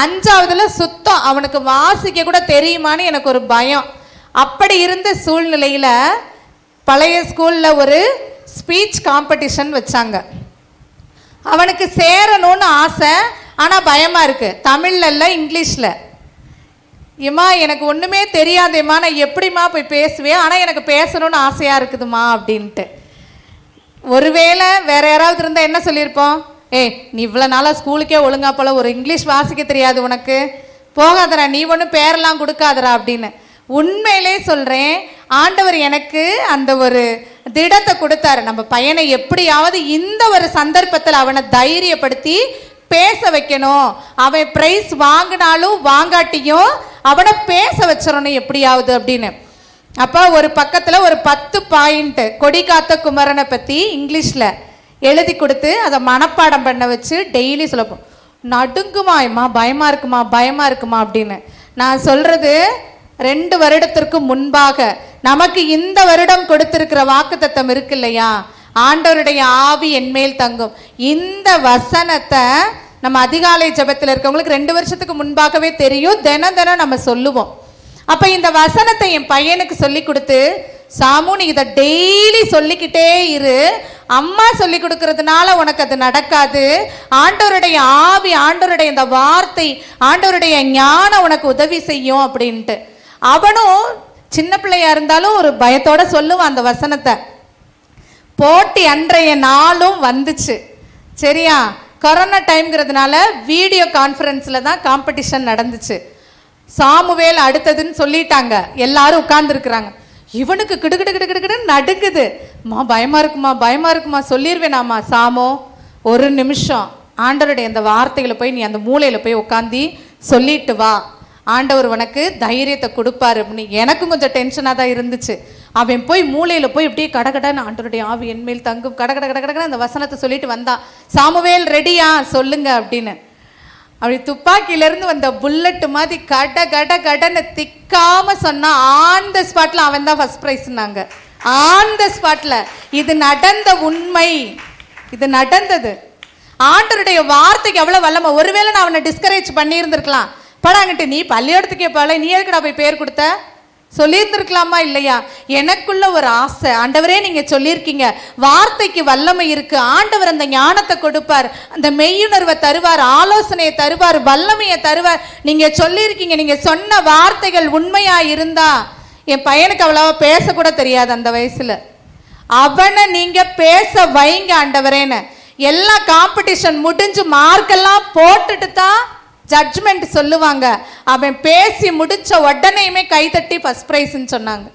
5ஆவதுல சுத்தம் அவனுக்கு வாசிக்க கூட தெரியுமான்னு எனக்கு ஒரு பயம். அப்படி இருந்த சூழ்நிலையில் பழைய ஸ்கூலில் ஒரு ஸ்பீச் காம்படிஷன் வச்சாங்க. அவனுக்கு சேரணும்னு ஆசை, ஆனால் பயமாக இருக்குது. தமிழ்ல இல்லை, இங்கிலீஷில். ஏம்மா எனக்கு ஒன்றுமே தெரியாதேம்மா, நான் எப்படிம்மா போய் பேசுவேன், ஆனால் எனக்கு பேசணும்னு ஆசையாக இருக்குதுமா அப்படின்ட்டு. ஒருவேளை வேற யாராவது இருந்தால் என்ன சொல்லியிருப்போம்? நீ இவ்வளோ நாளாக ஸ்கூலுக்கே ஒழுங்கா போல, ஒரு இங்கிலீஷ் வாசிக்க தெரியாது உனக்கு, போகாதரா, நீ ஒன்றும் பேரெல்லாம் கொடுக்காதரா அப்படின்னு. உண்மையிலே சொல்கிறேன், ஆண்டவர் எனக்கு அந்த ஒரு திடத்தை கொடுத்தாரு. நம்ம பையனை எப்படியாவது இந்த ஒரு சந்தர்ப்பத்தில் அவனை தைரியப்படுத்தி பேச வைக்கணும். அவன் பிரைஸ் வாங்கினாலும் வாங்காட்டியும் அவனை பேச வச்சிடணும் எப்படியாவது அப்படின்னு. அப்போ ஒரு பக்கத்தில் ஒரு 10 பாயிண்ட் கொடி காத்த குமரனை பற்றி இங்கிலீஷில் எழுதி கொடுத்து அதை மனப்பாடம் பண்ண வச்சு டெய்லி சொல்லப்போம். நடுங்குமாயம்மா, பயமாக இருக்குமா, பயமாக இருக்குமா அப்படின்னு. நான் சொல்கிறது 2 வருடத்திற்கு முன்பாக நமக்கு இந்த வருடம் கொடுத்திருக்கிற வாக்குத்தத்தம் இருக்கு இல்லையா, ஆண்டவருடைய ஆவி என்மேல் தங்கும். இந்த வசனத்தை நம்ம அதிகாலை ஜெபத்தில் இருக்கவங்களுக்கு 2 வருஷத்துக்கு முன்பாகவே தெரியும். தினம் தினம் நம்ம சொல்லுவோம். அப்ப இந்த வசனத்தை என் பையனுக்கு சொல்லி கொடுத்து, சாமு நீ இதை டெய்லி சொல்லிக்கிட்டே இரு, அம்மா சொல்லி கொடுக்கறதுனால உனக்கு அது நடக்காது, ஆண்டவருடைய ஆவி, ஆண்டவருடைய இந்த வார்த்தை, ஆண்டவருடைய ஞானம் உனக்கு உதவி செய்யும் அப்படின்ட்டு. அவனும் சின்ன பிள்ளையா இருந்தாலும் ஒரு பயத்தோட சொல்லுவான் அந்த வசனத்தை. போட்டி அன்றைய நாளும் வந்துச்சு. சரியா, கொரோனா டைம்ங்கிறதுனால வீடியோ கான்ஃபரன்ஸில் தான் காம்படிஷன் நடந்துச்சு. சாமுவேல் அடுத்ததுன்னு சொல்லிட்டாங்க, எல்லாரும் உட்கார்ந்துருக்குறாங்க. இவனுக்கு கிடுகிடு கிடுகிடுன்னு நடுங்குது. பயமா இருக்குமா சொல்லிடுவேனாமா. சாமோ ஒரு நிமிஷம் ஆண்டவருடைய அந்த வார்த்தைகளை போய் நீ அந்த மூலையில் போய் உட்காந்து சொல்லிட்டு வா, ஆண்டவர் உனக்கு தைரியத்தை கொடுப்பாரு அப்படின்னு. எனக்கும் கொஞ்சம் டென்ஷனாக தான் இருந்துச்சு. அவன் போய் மூலையில் போய் இப்படியே கடகடன்னு ஆண்டவருடைய ஆவி என்மேல் தங்கும் கடகட அந்த வசனத்தை சொல்லிட்டு வந்தான். சாமுவேல் ரெடியா சொல்லுங்க அப்படின்னு. அப்படி துப்பாக்கியிலேருந்து வந்த புல்லட்டு மாதிரி கடன்னு திக்காம சொன்னா, ஆன் த ஸ்பாட்ல அவன் தான் ஃபர்ஸ்ட் ப்ரைஸ்னாங்க. ஆன் த ஸ்பாட்ல. இது நடந்த உண்மை, இது நடந்தது. ஆண்டவருடைய வார்த்தைக்கு எவ்வளவு வல்லமை. ஒருவேளை நான் அவனை டிஸ்கரேஜ் பண்ணியிருந்திருக்கலாம். படாங்கிட்டு நீ பள்ளியோடத்துக்கே போல, நீ எதுக்குடா போய் பேர் கொடுத்த சொல்லியிருந்திருக்கலாமா இல்லையா? எனக்குள்ள ஒரு ஆசை, ஆண்டவரே நீங்க சொல்லியிருக்கீங்க வார்த்தைக்கு வல்லமை இருக்கு, ஆண்டவர் அந்த ஞானத்தை கொடுப்பார், அந்த மெய்யுணர்வை தருவார், ஆலோசனையை தருவார், வல்லமையை தருவார். நீங்க சொல்லியிருக்கீங்க, நீங்க சொன்ன வார்த்தைகள் உண்மையா இருந்தா. என் பையனுக்கு அவ்வளவா பேசக்கூட தெரியாது அந்த வயசுல. அவனை நீங்க பேச வைங்க ஆண்டவரேன்னு. எல்லா காம்படிஷன் முடிஞ்சு மார்க்கெல்லாம் போட்டுட்டு தான் ஜட்ஜ்மெண்ட் சொல்லுவாங்க. அவன் பேசி முடிச்ச உடனேயுமே கைதட்டி ஃபர்ஸ்ட் பிரைஸ்ன்னு சொன்னாங்க.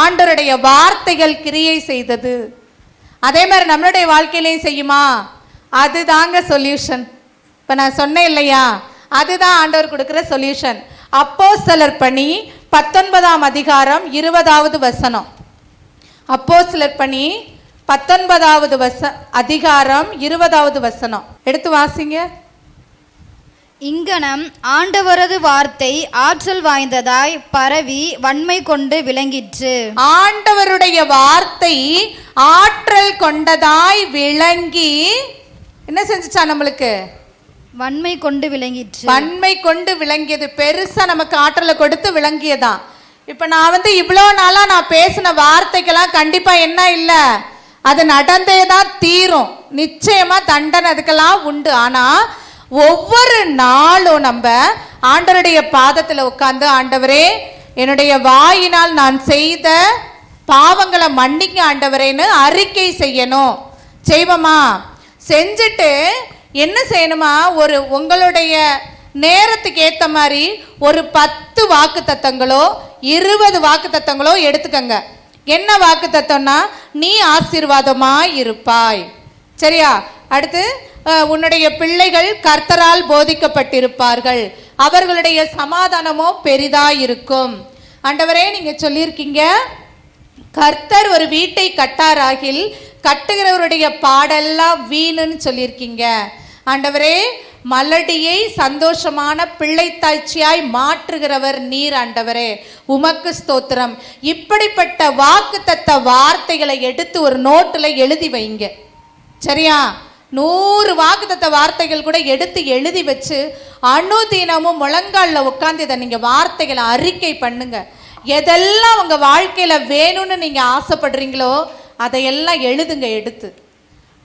ஆண்டவருடைய வார்த்தைகள் கிரியை செய்தது. அதே மாதிரி நம்மளுடைய வாழ்க்கையிலையும் செய்யுமா? அதுதாங்க சொல்யூஷன். இப்போ நான் சொன்னேன் இல்லையா, அதுதான் ஆண்டவர் கொடுக்குற சொல்யூஷன். அப்போஸ்தலர் பணி 19ஆம் அதிகாரம் 20வது வசனம். அப்போஸ்தலர் பணி 19வது அதிகாரம் 20வது வசனம் எடுத்து வாசிங்க. இங்கனம் ஆண்டவரது வார்த்தை ஆற்றல் வாய்ந்ததாய் பரவி வன்மை கொண்டு விளங்கிற்று. ஆண்டவருடைய வார்த்தை ஆற்றல் கொண்டதாய் விளங்கி என்ன செஞ்சுச்சா? நம்மளுக்கு வன்மை கொண்டு விளங்கிற்று. வன்மை கொண்டு விளங்கியது. பெருசா நமக்கு ஆற்றலை கொடுத்து விளங்கியதான். இப்ப நான் இவ்வளோ நாளா நான் பேசின வார்த்தைக்கெல்லாம் கண்டிப்பா என்ன இல்லை, அது நடந்தே தான் தீரும். நிச்சயமா தண்டனை அதுக்கெல்லாம் உண்டு. ஆனா ஒவ்வொரு நாளும் நம்ம ஆண்டவருடைய பாதத்தில் உட்கார்ந்து, ஆண்டவரே என்னுடைய வாயினால் நான் செய்த பாவங்களை மன்னிக்க ஆண்டவரேன்னு அறிக்கை செய்யணும். செய்வோமா? செஞ்சுட்டு என்ன செய்யணுமா? உங்களுடைய நேரத்துக்கு ஏற்ற மாதிரி ஒரு 10 வாக்கு தத்தங்களோ 20 வாக்கு தத்தங்களோ எடுத்துக்கங்க. என்ன வாக்கு தத்தம்னா, நீ ஆசீர்வாதமாய் இருப்பாய். சரியா? அடுத்து உன்னுடைய பிள்ளைகள் கர்த்தரால் போதிக்கப்பட்டிருப்பார்கள், அவர்களுடைய சமாதானமோ பெரிதாயிருக்கும். ஆண்டவரே நீங்க சொல்லியிருக்கீங்க, கர்த்தர் ஒரு வீட்டை கட்டாராகில் கட்டுகிறவருடைய பாடெல்லாம் வீணுன்னு சொல்லியிருக்கீங்க. ஆண்டவரே மலடியை சந்தோஷமான பிள்ளைத்தாய்ச்சியாய் மாற்றுகிறவர் நீர். ஆண்டவரே உமக்கு ஸ்தோத்திரம். இப்படிப்பட்ட வாக்குத்தத்த வார்த்தைகளை எடுத்து ஒரு நோட்டில் எழுதி வைங்க. சரியா? 100 வாக்குத்தத்த வார்த்தைகள் கூட எடுத்து எழுதி வச்சு அனுதினமும் முழங்காலில் உட்காந்து இதை நீங்கள் வார்த்தைகளை அறிக்கை பண்ணுங்க. எதெல்லாம் உங்கள் வாழ்க்கையில் வேணும்னு நீங்கள் ஆசைப்படுறீங்களோ அதையெல்லாம் எழுதுங்க. எடுத்து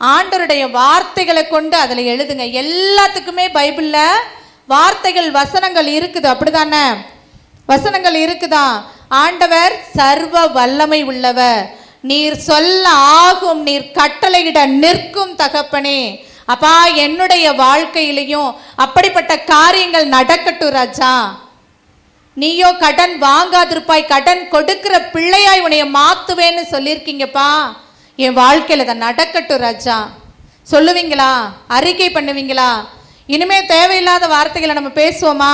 ஆண்டவருடைய வார்த்தைகளை கொண்டு அதில் எழுதுங்க. எல்லாத்துக்குமே பைபிளில் வார்த்தைகள் வசனங்கள் இருக்குது, அப்படிதானே? வசனங்கள் இருக்குதா? ஆண்டவர் சர்வ வல்லமை உள்ளவர், நீர் சொல்ல ஆகும், நீர் கட்டளையிட நிற்கும் தகப்பனே. அப்பா என்னுடைய வாழ்க்கையிலையும் அப்படிப்பட்ட காரியங்கள் நடக்கட்டும் ராஜா. நீயோ கடன் வாங்காதிருப்பாய், கடன் கொடுக்கிற பிள்ளையாய் உன்னைய மாத்துவேன்னு சொல்லியிருக்கீங்கப்பா. என் வாழ்க்கையில் அதை நடக்கட்டும் ராஜா. சொல்லுவீங்களா? அறிக்கை பண்ணுவீங்களா? இனிமே தேவையில்லாத வார்த்தைகளை நம்ம பேசுவோமா?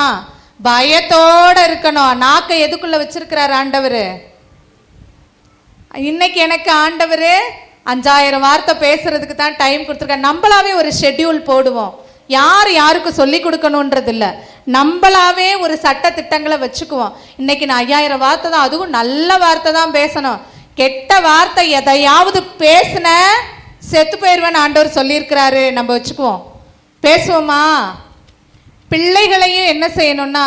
பயத்தோட இருக்கணும். நாக்கை எதுக்குள்ள வச்சிருக்கிறார் ஆண்டவர்? இன்னைக்கு எனக்கு ஆண்டவர் 5000 வார்த்தை பேசுறதுக்கு தான் டைம் கொடுத்துருக்காரு. நம்மளாவே ஒரு ஷெட்யூல் போடுவோம். யார் யாருக்கு சொல்லி கொடுக்கணுன்றது இல்லை, நம்மளாவே ஒரு சட்ட திட்டங்களை வச்சுக்குவோம். இன்னைக்கு நான் 5000 வார்த்தை தான், அதுவும் நல்ல வார்த்தை தான் பேசணும். கெட்ட வார்த்தை எதையாவது பேசுன செத்து போயிடுவேன் ஆண்டவர் சொல்லியிருக்கிறாரு. நம்ம வச்சுக்குவோம், பேசுவோமா? பிள்ளைகளையும் என்ன செய்யணும்னா,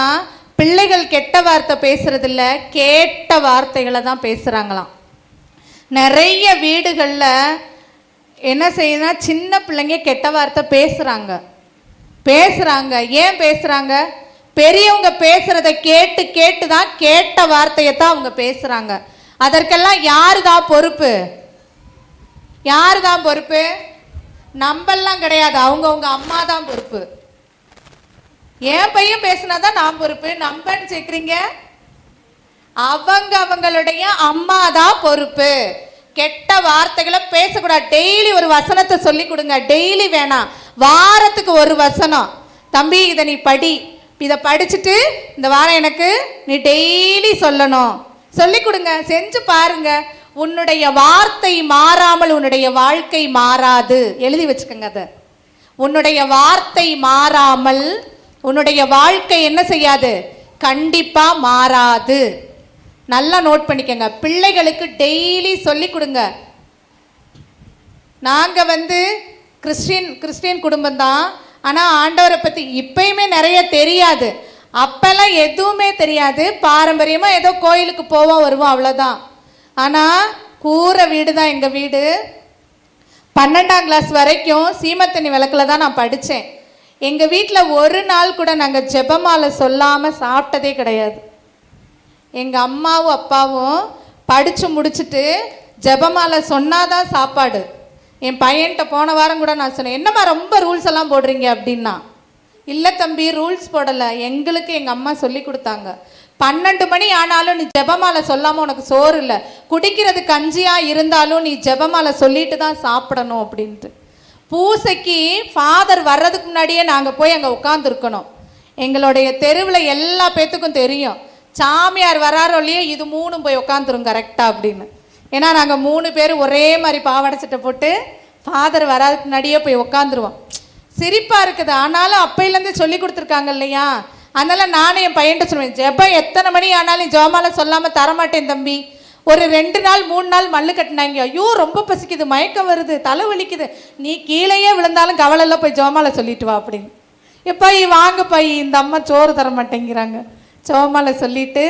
பிள்ளைகள் கெட்ட வார்த்தை பேசுறதில்ல, கேட்ட வார்த்தைகளை தான் பேசுகிறாங்களாம். நிறைய வீடுகளில் என்ன செய்யுதுன்னா, சின்ன பிள்ளைங்க கெட்ட வார்த்தை பேசுகிறாங்க. ஏன் பேசுகிறாங்க? பெரியவங்க பேசுறதை கேட்டு கேட்டு தான் கேட்ட வார்த்தையை தான் அவங்க பேசுகிறாங்க. அதற்கெல்லாம் யாரு தான் பொறுப்பு? நம்பெல்லாம் கிடையாது, அவங்கவுங்க அம்மா தான் பொறுப்பு. என் பையன் பேசினாதான் நான் பொறுப்பு, நம்பன்னு சேர்க்குறீங்க? அவங்களுடைய அம்மா தான் பொறுப்பு. கெட்ட வார்த்தைகளை பேசக்கூடாது. டெய்லி ஒரு வசனத்தை சொல்லி கொடுங்க. டெய்லி வேணாம், வாரத்துக்கு ஒரு வசனம். தம்பி இதை நீ படி, இதை படிச்சுட்டு இந்த வாரம் எனக்கு நீ டெய்லி சொல்லணும். சொல்லி கொடுங்க, செஞ்சு பாருங்க. உன்னுடைய வார்த்தை மாறாமல் உன்னுடைய வாழ்க்கை மாறாது. எழுதி வச்சுக்கோங்க அதை. உன்னுடைய வார்த்தை மாறாமல் உன்னுடைய வாழ்க்கை என்ன செய்யாது? கண்டிப்பா மாறாது. நல்லா நோட் பண்ணிக்கங்க. பிள்ளைகளுக்கு டெய்லி சொல்லி கொடுங்க. நாங்க கிறிஸ்டியன் குடும்பம் தான், ஆனா ஆண்டவரை பத்தி இப்பயுமே நிறைய தெரியாது. அப்பெல்லாம் எதுவுமே தெரியாது. பாரம்பரியமா ஏதோ கோயிலுக்கு போவோம் வருவோம், அவ்வளவுதான். ஆனா கூரை வீடு தான் எங்க வீடு. 12ஆம் கிளாஸ் வரைக்கும் சீமத்தண்ணி விளக்குல தான் நான் படித்தேன். எங்கள் வீட்டில் ஒரு நாள் கூட நாங்கள் ஜெபமாலை சொல்லாமல் சாப்பிட்டதே கிடையாது. எங்கள் அம்மாவும் அப்பாவும் படித்து முடிச்சுட்டு ஜெபமாலை சொன்னாதான் சாப்பாடு. என் பையன்கிட்ட போன வாரம் கூட நான் சொன்னேன், என்னம்மா ரொம்ப ரூல்ஸ் எல்லாம் போடுறீங்க அப்படின்னா. இல்லை தம்பி, ரூல்ஸ் போடலை, எங்களுக்கு எங்கள் அம்மா சொல்லி கொடுத்தாங்க. 12 மணி ஆனாலும் நீ ஜெபமாலை சொல்லாமல் உனக்கு சோறு இல்லை, குடிக்கிறது கஞ்சியாக இருந்தாலும் நீ ஜெபமாலை சொல்லிட்டு தான் சாப்பிடணும் அப்படின்ட்டு. பூசைக்கு ஃபாதர் வர்றதுக்கு முன்னாடியே நாங்கள் போய் அங்கே உட்காந்துருக்கணும். எங்களுடைய தெருவில் எல்லா பேத்துக்கும் தெரியும், சாமியார் வராரோ இல்லையே இது 3 போய் உட்காந்துரும் கரெக்டாக அப்படின்னு. ஏன்னா நாங்கள் 3 பேர் ஒரே மாதிரி பாவாடை சட்டை போட்டு ஃபாதர் வராதுக்கு முன்னாடியே போய் உட்காந்துருவோம். சிரிப்பாக இருக்குது, ஆனாலும் அப்பையிலேருந்து சொல்லி கொடுத்துருக்காங்க இல்லையா. அதனால் நானும் என் பையன்கிட்ட சொல்லுவேன், ஜெபம் எத்தனை மணி ஆனாலும் ஜெபமாலை சொல்லாமல் தரமாட்டேன் தம்பி. ஒரு 2 நாள் 3 நாள் மல்லு கட்டினாங்க, ஐயோ ரொம்ப பசிக்குது, மயக்கம் வருது, தலை வலிக்குது, நீ கீழேயே விழுந்தாலும் கவலையில் போய் ஜெபமாலை சொல்லிட்டு வா அப்படின்னு. எப்போ வாங்க பை, இந்த அம்மா சோறு தர மாட்டேங்கிறாங்க, ஜெபமாலை சொல்லிட்டு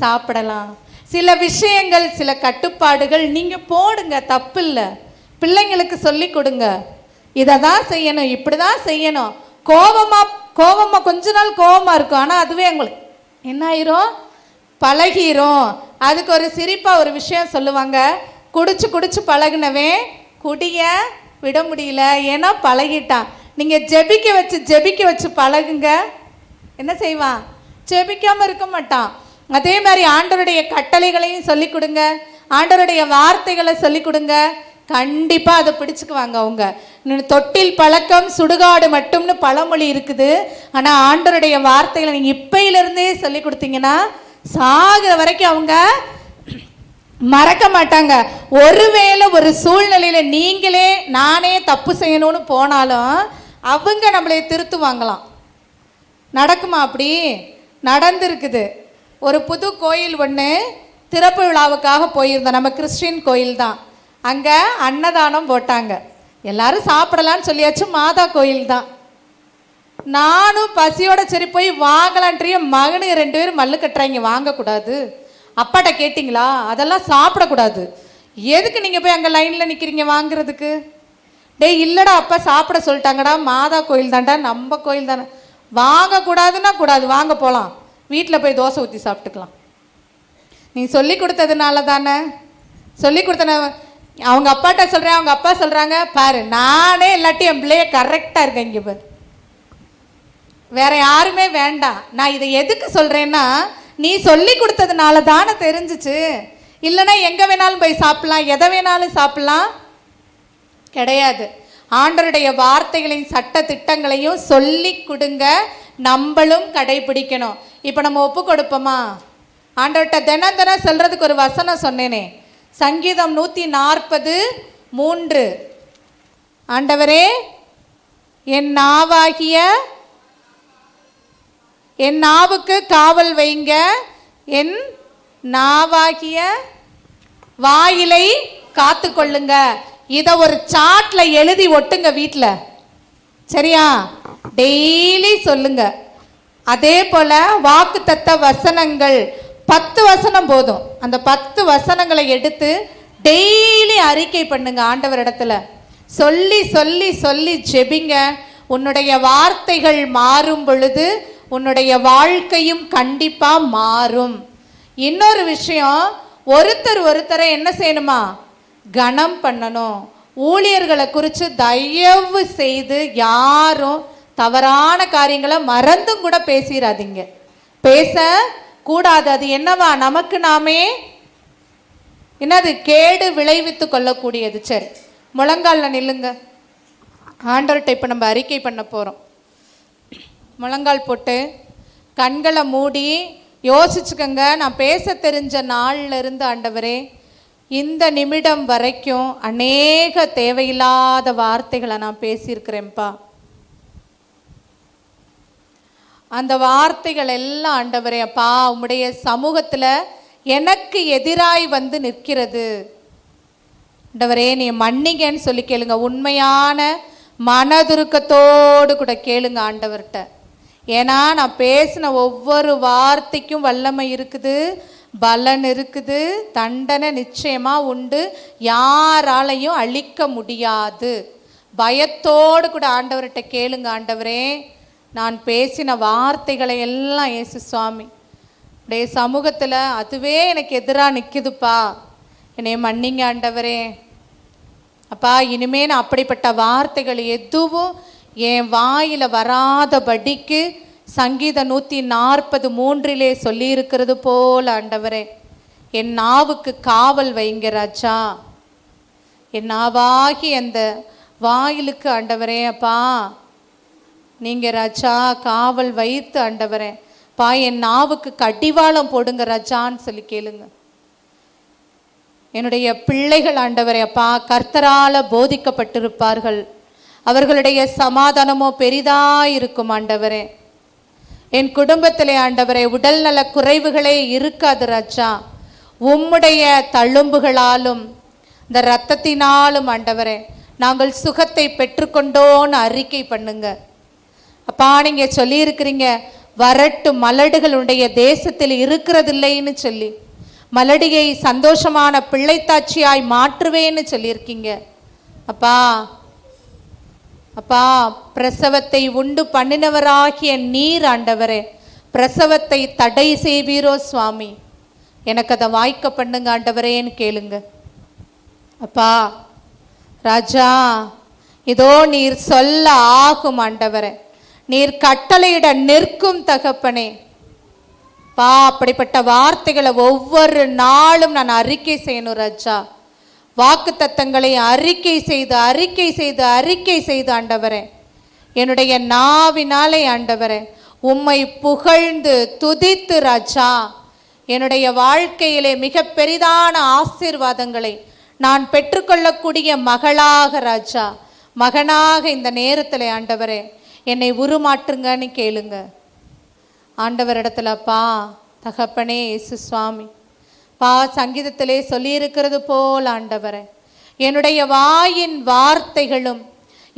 சாப்பிடலாம். சில விஷயங்கள், சில கட்டுப்பாடுகள் நீங்கள் போடுங்க, தப்பு இல்லை. பிள்ளைங்களுக்கு சொல்லி கொடுங்க, இதை தான் செய்யணும், இப்படி தான் செய்யணும். கோபமாக கொஞ்ச நாள் கோபமாக இருக்கும், ஆனால் அதுவே உங்களுக்கு என்ன ஆயிரும், பழகிரும். அதுக்கு ஒரு சிரிப்பாக ஒரு விஷயம் சொல்லுவாங்க, குடிச்சு பழகினவன் குடிய விட முடியல, ஏன்னா பழகிட்டான். நீங்கள் ஜெபிக்க வச்சு பழகுங்க, என்ன செய்வான், ஜெபிக்காமல் இருக்க மாட்டான். அதே மாதிரி ஆண்டவருடைய கட்டளைகளையும் சொல்லி கொடுங்க, ஆண்டவருடைய வார்த்தைகளை சொல்லி கொடுங்க, கண்டிப்பாக அதை பிடிச்சுக்குவாங்க அவங்க. தொட்டில் பழக்கம் சுடுகாடு மட்டும்னு பழமொழி இருக்குது. ஆனால் ஆண்டவருடைய வார்த்தைகளை நீங்கள் இப்பையிலிருந்தே சொல்லி கொடுத்தீங்கன்னா சாகிற வரைக்கும் அவங்க மறக்க மாட்டாங்க. ஒருவேளை ஒரு சூழ்நிலையில் நீங்களே நானே தப்பு செய்யணும்னு போனாலும் அவங்க நம்மளை திருத்துவாங்களாம். நடக்குமா? அப்படி நடந்திருக்குது. ஒரு புது கோயில் ஒன்று திறப்பு விழாவுக்காக போயிருந்தோம், நம்ம கிறிஸ்டின் கோயில் தான். அங்கே அன்னதானம் போட்டாங்க, எல்லாரும் சாப்பிடலான்னு சொல்லியாச்சு, மாதா கோயில் தான். நானும் பசியோட சரி போய் வாங்கலான்றிய, மகனுக்கு 2 பேரும் மல்லு கட்டுறாங்க, வாங்கக்கூடாது. அப்பாட்ட கேட்டிங்களா? அதெல்லாம் சாப்பிடக்கூடாது. எதுக்கு நீங்கள் போய் அங்கே லைனில் நிற்கிறீங்க வாங்குறதுக்கு? டேய் இல்லைடா, அப்பா சாப்பிட சொல்லிட்டாங்கடா, மாதா கோயில் தான்டா, நம்ம கோயில் தானே. வாங்கக்கூடாதுன்னா கூடாது, வாங்க போகலாம், வீட்டில் போய் தோசை ஊற்றி சாப்பிட்டுக்கலாம். நீ சொல்லி கொடுத்ததுனால தானே. சொல்லி கொடுத்தன அவங்க அப்பாட்ட சொல்கிறேன், அவங்க அப்பா சொல்கிறாங்க, பாரு நானே இல்லாட்டி என் பிள்ளைய கரெக்டாக இருக்கேன், இங்கே பாரு, வேற யாருமே வேண்டாம். நான் இதை எதுக்கு சொல்கிறேன்னா, நீ சொல்லி கொடுத்ததுனால தானே தெரிஞ்சிச்சு. இல்லைன்னா எங்கே வேணாலும் போய் சாப்பிட்லாம், எதை வேணாலும் சாப்பிட்லாம் கிடையாது. ஆண்டவருடைய வார்த்தைகளையும் சட்ட திட்டங்களையும் சொல்லி கொடுங்க, நம்மளும் கடைபிடிக்கணும். இப்போ நம்ம ஒப்பு கொடுப்போமா? ஆண்டவர்கிட்ட தினம் சொல்கிறதுக்கு ஒரு வசனம் சொன்னேனே, சங்கீதம் 140:3, ஆண்டவரே என் நாவுக்கு காவல் வைங்க, என் நாவாகிய வாயிலை காத்து கொள்ளுங்க. இத ஒரு சாட்ல எழுதி ஒட்டுங்க வீட்டுல, சரியா? டெய்லி சொல்லுங்க. அதே போல வாக்குத்தத்த வசனங்கள் 10 வசனம் போதும். அந்த 10 வசனங்களை எடுத்து டெய்லி அறிக்கை பண்ணுங்க. ஆண்டவர் இடத்துல சொல்லி சொல்லி சொல்லி ஜெபிங்க. உன்னுடைய வார்த்தைகள் மாறும் பொழுது உன்னுடைய வாழ்க்கையும் கண்டிப்பா மாறும். இன்னொரு விஷயம், ஒருத்தரை என்ன செய்யணுமா? கனம் பண்ணணும். ஊழியர்களை குறித்து தயவு செய்து யாரும் தவறான காரியங்களை மறந்தும் கூட பேசிடாதீங்க. பேச கூடாது. அது என்னவா? நமக்கு நாமே என்னது கேடு விளைவித்து கொள்ளக்கூடியது. சரி, முழங்கால்ல நில்லுங்க. ஆண்டவர்கிட்ட இப்போ நம்ம அறிக்கை பண்ண போகிறோம். முழங்கால் போட்டு கண்களை மூடி யோசிச்சுக்கங்க. நான் பேச தெரிஞ்ச நாள்ல இருந்து ஆண்டவரே இந்த நிமிடம் வரைக்கும் அநேக தேவையில்லாத வார்த்தைகளை நான் பேசியிருக்கிறேன்ப்பா. அந்த வார்த்தைகள் எல்லாம் ஆண்டவரே அப்பா உம்முடைய சமூகத்தில் எனக்கு எதிராய் வந்து நிற்கிறது. ஆண்டவரே நீ மன்னிங்கன்னு சொல்லி கேளுங்க. உண்மையான மனதுருக்கத்தோடு கூட கேளுங்க ஆண்டவர்கிட்ட. ஏன்னா நான் பேசின ஒவ்வொரு வார்த்தைக்கும் வல்லமை இருக்குது, பலன் இருக்குது, தண்டனை நிச்சயமா உண்டு, யாராலையும் அழிக்க முடியாது. பயத்தோடு கூட ஆண்டவர்கிட்ட கேளுங்க. ஆண்டவரே நான் பேசின வார்த்தைகளை எல்லாம் இயேசு சுவாமி உடைய சமூகத்தில் அதுவே எனக்கு எதிராக நிற்குதுப்பா, என்னை மன்னிங்க ஆண்டவரே. அப்பா இனிமே நான் அப்படிப்பட்ட வார்த்தைகள் எதுவும் என் வாயில் வராதபடிக்கு சங்கீதம் 143 சொல்லியிருக்கிறது போல ஆண்டவரே என் நாவுக்கு காவல் வைங்க ராஜா. என் நாவாகி அந்த வாயிலுக்கு ஆண்டவரே அப்பா நீங்கள் ராஜா காவல் வைத்து ஆண்டவரே பா என் நாவுக்கு கடிவாளம் போடுங்க ராஜான்னு சொல்லி கேளுங்க. என்னுடைய பிள்ளைகள் ஆண்டவரே அப்பா கர்த்தரால் போதிக்கப்பட்டிருப்பார்கள். அவர்களுடைய சமாதானமோ பெரிதாயிருக்கும் ஆண்டவரே. என் குடும்பத்திலே ஆண்டவரே உடல் நல குறைவுகளே இருக்காது ராஜா. உம்முடைய தழும்புகளாலும் இந்த இரத்தத்தினாலும் ஆண்டவரே நாங்கள் சுகத்தை பெற்றுக்கொண்டோன்னு அறிக்கை பண்ணுங்க. அப்பா நீங்க சொல்லி இருக்கிறீங்க வரட்டு மலடுகளுடைய தேசத்தில் இருக்கிறதில்லைன்னு சொல்லி, மலடியை சந்தோஷமான பிள்ளைத்தாட்சியாய் மாற்றுவேன்னு சொல்லியிருக்கீங்க. அப்பா அப்பா பிரசவத்தை உண்டு பண்ணினவராகிய நீர் ஆண்டவரே பிரசவத்தை தடை செய்வீரோ சுவாமி, எனக்கு அதை வாய்க்க பண்ணுங்க ஆண்டவரேன்னு கேளுங்க. அப்பா ராஜா இதோ நீர் சொல்ல ஆகும் ஆண்டவரே, நீர் கட்டளையிட நிற்கும் தகப்பனே. பா அப்படிப்பட்ட வார்த்தைகளை ஒவ்வொரு நாளும் நான் அறிக்கை செய்யணும் ராஜா. வாக்கு தத்தங்களை அறிக்கை செய்து அறிக்கை செய்து அறிக்கை செய்து ஆண்டவரே என்னுடைய நாவினாலே ஆண்டவரே உம்மை புகழ்ந்து துதித்து ராஜா என்னுடைய வாழ்க்கையிலே மிக பெரிதான ஆசீர்வாதங்களை நான் பெற்றுக்கொள்ளக்கூடிய மகளாக ராஜா மகனாக இந்த நேரத்தில் ஆண்டவரே என்னை உருமாற்றுங்கன்னு கேளுங்க ஆண்டவரிடத்துலப்பா. தகப்பனே இயேசு சுவாமி பா சங்கீதத்திலே சொல்லியிருக்கிறது போல் ஆண்டவரே என்னுடைய வாயின் வார்த்தைகளும்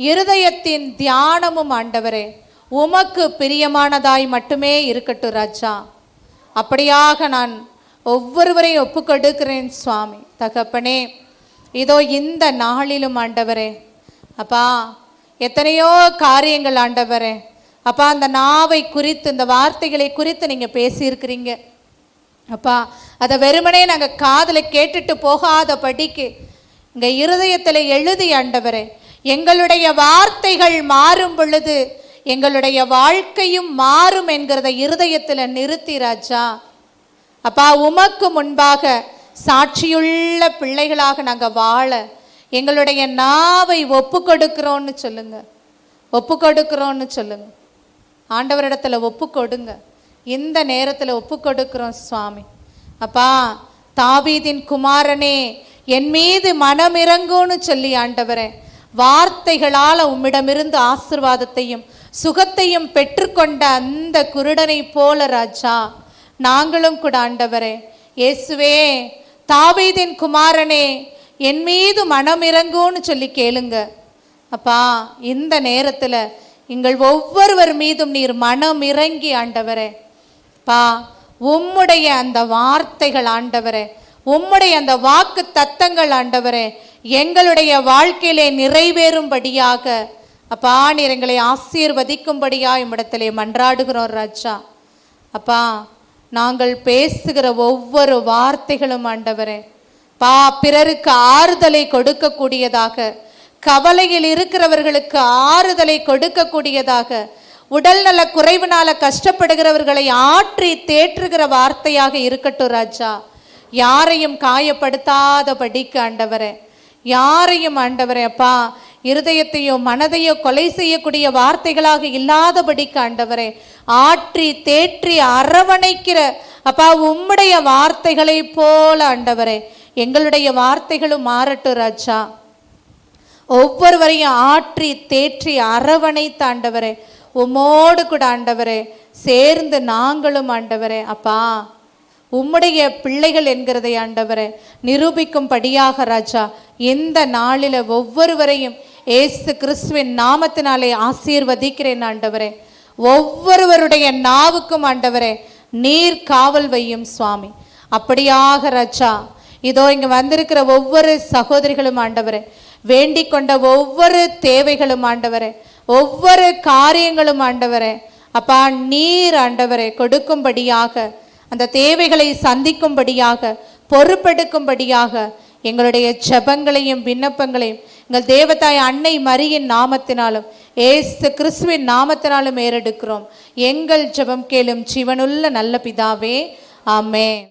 இருதயத்தின் தியானமும் ஆண்டவரே உமக்கு பிரியமானதாய் மட்டுமே இருக்கட்டும் ராஜா. அப்படியாக நான் ஒவ்வொருவரையும் ஒப்புக்கொடுக்கிறேன் சுவாமி. தகப்பனே இதோ இந்த நாளிலும் ஆண்டவரே அப்பா எத்தனையோ காரியங்கள் ஆண்டவரே அப்பா அந்த நாவை குறித்து இந்த வார்த்தைகளை குறித்து நீங்கள் பேசியிருக்கிறீங்க அப்பா. அதை வெறுமனே நாங்கள் காதில் கேட்டுட்டு போகாத படிக்கு இங்கே இருதயத்தில் எழுதி ஆண்டவரே எங்களுடைய வார்த்தைகள் மாறும் பொழுது எங்களுடைய வாழ்க்கையும் மாறும் என்கிறத இருதயத்தில் நிறுத்தி ராஜா அப்பா உமக்கு முன்பாக சாட்சியுள்ள பிள்ளைகளாக நாங்கள் வாழ எங்களுடைய நாவை ஒப்பு கொடுக்கிறோன்னு சொல்லுங்க, ஒப்பு கொடுக்கிறோன்னு சொல்லுங்க. ஆண்டவரிடத்துல ஒப்பு கொடுங்க. இந்த நேரத்தில் ஒப்பு கொடுக்கிறோம் சுவாமி. அப்பா தாவீதின் குமாரனே என் மீது மனமிறங்குன்னு சொல்லி ஆண்டவரே வார்த்தைகளால் உம்மிடமிருந்து ஆசீர்வாதத்தையும் சுகத்தையும் பெற்றுக்கொண்ட அந்த குருடனை போல ராஜா நாங்களும் கூட ஆண்டவரே இயேசுவே தாவீதின் குமாரனே என் மீது மனம் இறங்கும்னு சொல்லி கேளுங்க. அப்பா, இந்த நேரத்தில் எங்கள் ஒவ்வொருவர் மீதும் நீர் மனம் இறங்கி ஆண்டவரே, பா உம்முடைய அந்த வார்த்தைகள் ஆண்டவரே, உம்முடைய அந்த வாக்கு தத்தங்கள் ஆண்டவரே எங்களுடைய வாழ்க்கையிலே நிறைவேறும்படியாக அப்பா நீர் எங்களை ஆசீர்வதிக்கும்படியா இம்மிடத்திலே மன்றாடுகிறோம் ராஜா. அப்பா, நாங்கள் பேசுகிற ஒவ்வொரு வார்த்தைகளும் ஆண்டவரே பா பிறருக்கு ஆறுதலை கொடுக்கக்கூடியதாக, கவலையில் இருக்கிறவர்களுக்கு ஆறுதலை கொடுக்கக்கூடியதாக, உடல் நல குறைவினால கஷ்டப்படுகிறவர்களை ஆற்றி தேற்றுகிற வார்த்தையாக இருக்கட்டும் ராஜா. யாரையும் காயப்படுத்தாதபடிக்கு ஆண்டவரே, யாரையும் ஆண்டவரே அப்பா இருதயத்தையோ மனதையோ கொலை செய்யக்கூடிய வார்த்தைகளாக இல்லாதபடிக்கு ஆண்டவரே ஆற்றி தேற்றி அரவணைக்கிற அப்பா உம்முடைய வார்த்தைகளை போல ஆண்டவரே எங்களுடைய வார்த்தைகளும் மாறட்டும் ராஜா. ஒவ்வொருவரையும் ஆற்றி தேற்றி அரவணைத்த ஆண்டவரே உம்மோடு கூட ஆண்டவரே சேர்ந்து நாங்களும் ஆண்டவரே அப்பா உம்முடைய பிள்ளைகள் என்கிறதை ஆண்டவரே நிரூபிக்கும்படியாக ராஜா இந்த நாளில் ஒவ்வொருவரையும் இயேசு கிறிஸ்துவின் நாமத்தினாலே ஆசீர்வதிக்கிறேன் ஆண்டவரே. ஒவ்வொருவருடைய நாவுக்கும் ஆண்டவரே நீர் காவல் வையும் சுவாமி. அப்படியாக ராஜா இதோ இங்க வந்திருக்கிற ஒவ்வொரு சகோதரிகளும் ஆண்டவரே வேண்டிக் கொண்ட ஒவ்வொரு தேவைகளும் ஆண்டவரே ஒவ்வொரு காரியங்களும் ஆண்டவரே அப்பா நீர் ஆண்டவரே கொடுக்கும்படியாக, அந்த தேவைகளை சந்திக்கும்படியாக, பொறுப்பெடுக்கும்படியாக எங்களுடைய ஜெபங்களையும் விண்ணப்பங்களையும் எங்கள் தேவதாய் அன்னை மரியின் நாமத்தினாலும் இயேசு கிறிஸ்துவின் நாமத்தினாலும் ஏறெடுக்கிறோம். எங்கள் ஜெபம் கேளும் ஜீவனுள்ள நல்ல பிதாவே, ஆமென்.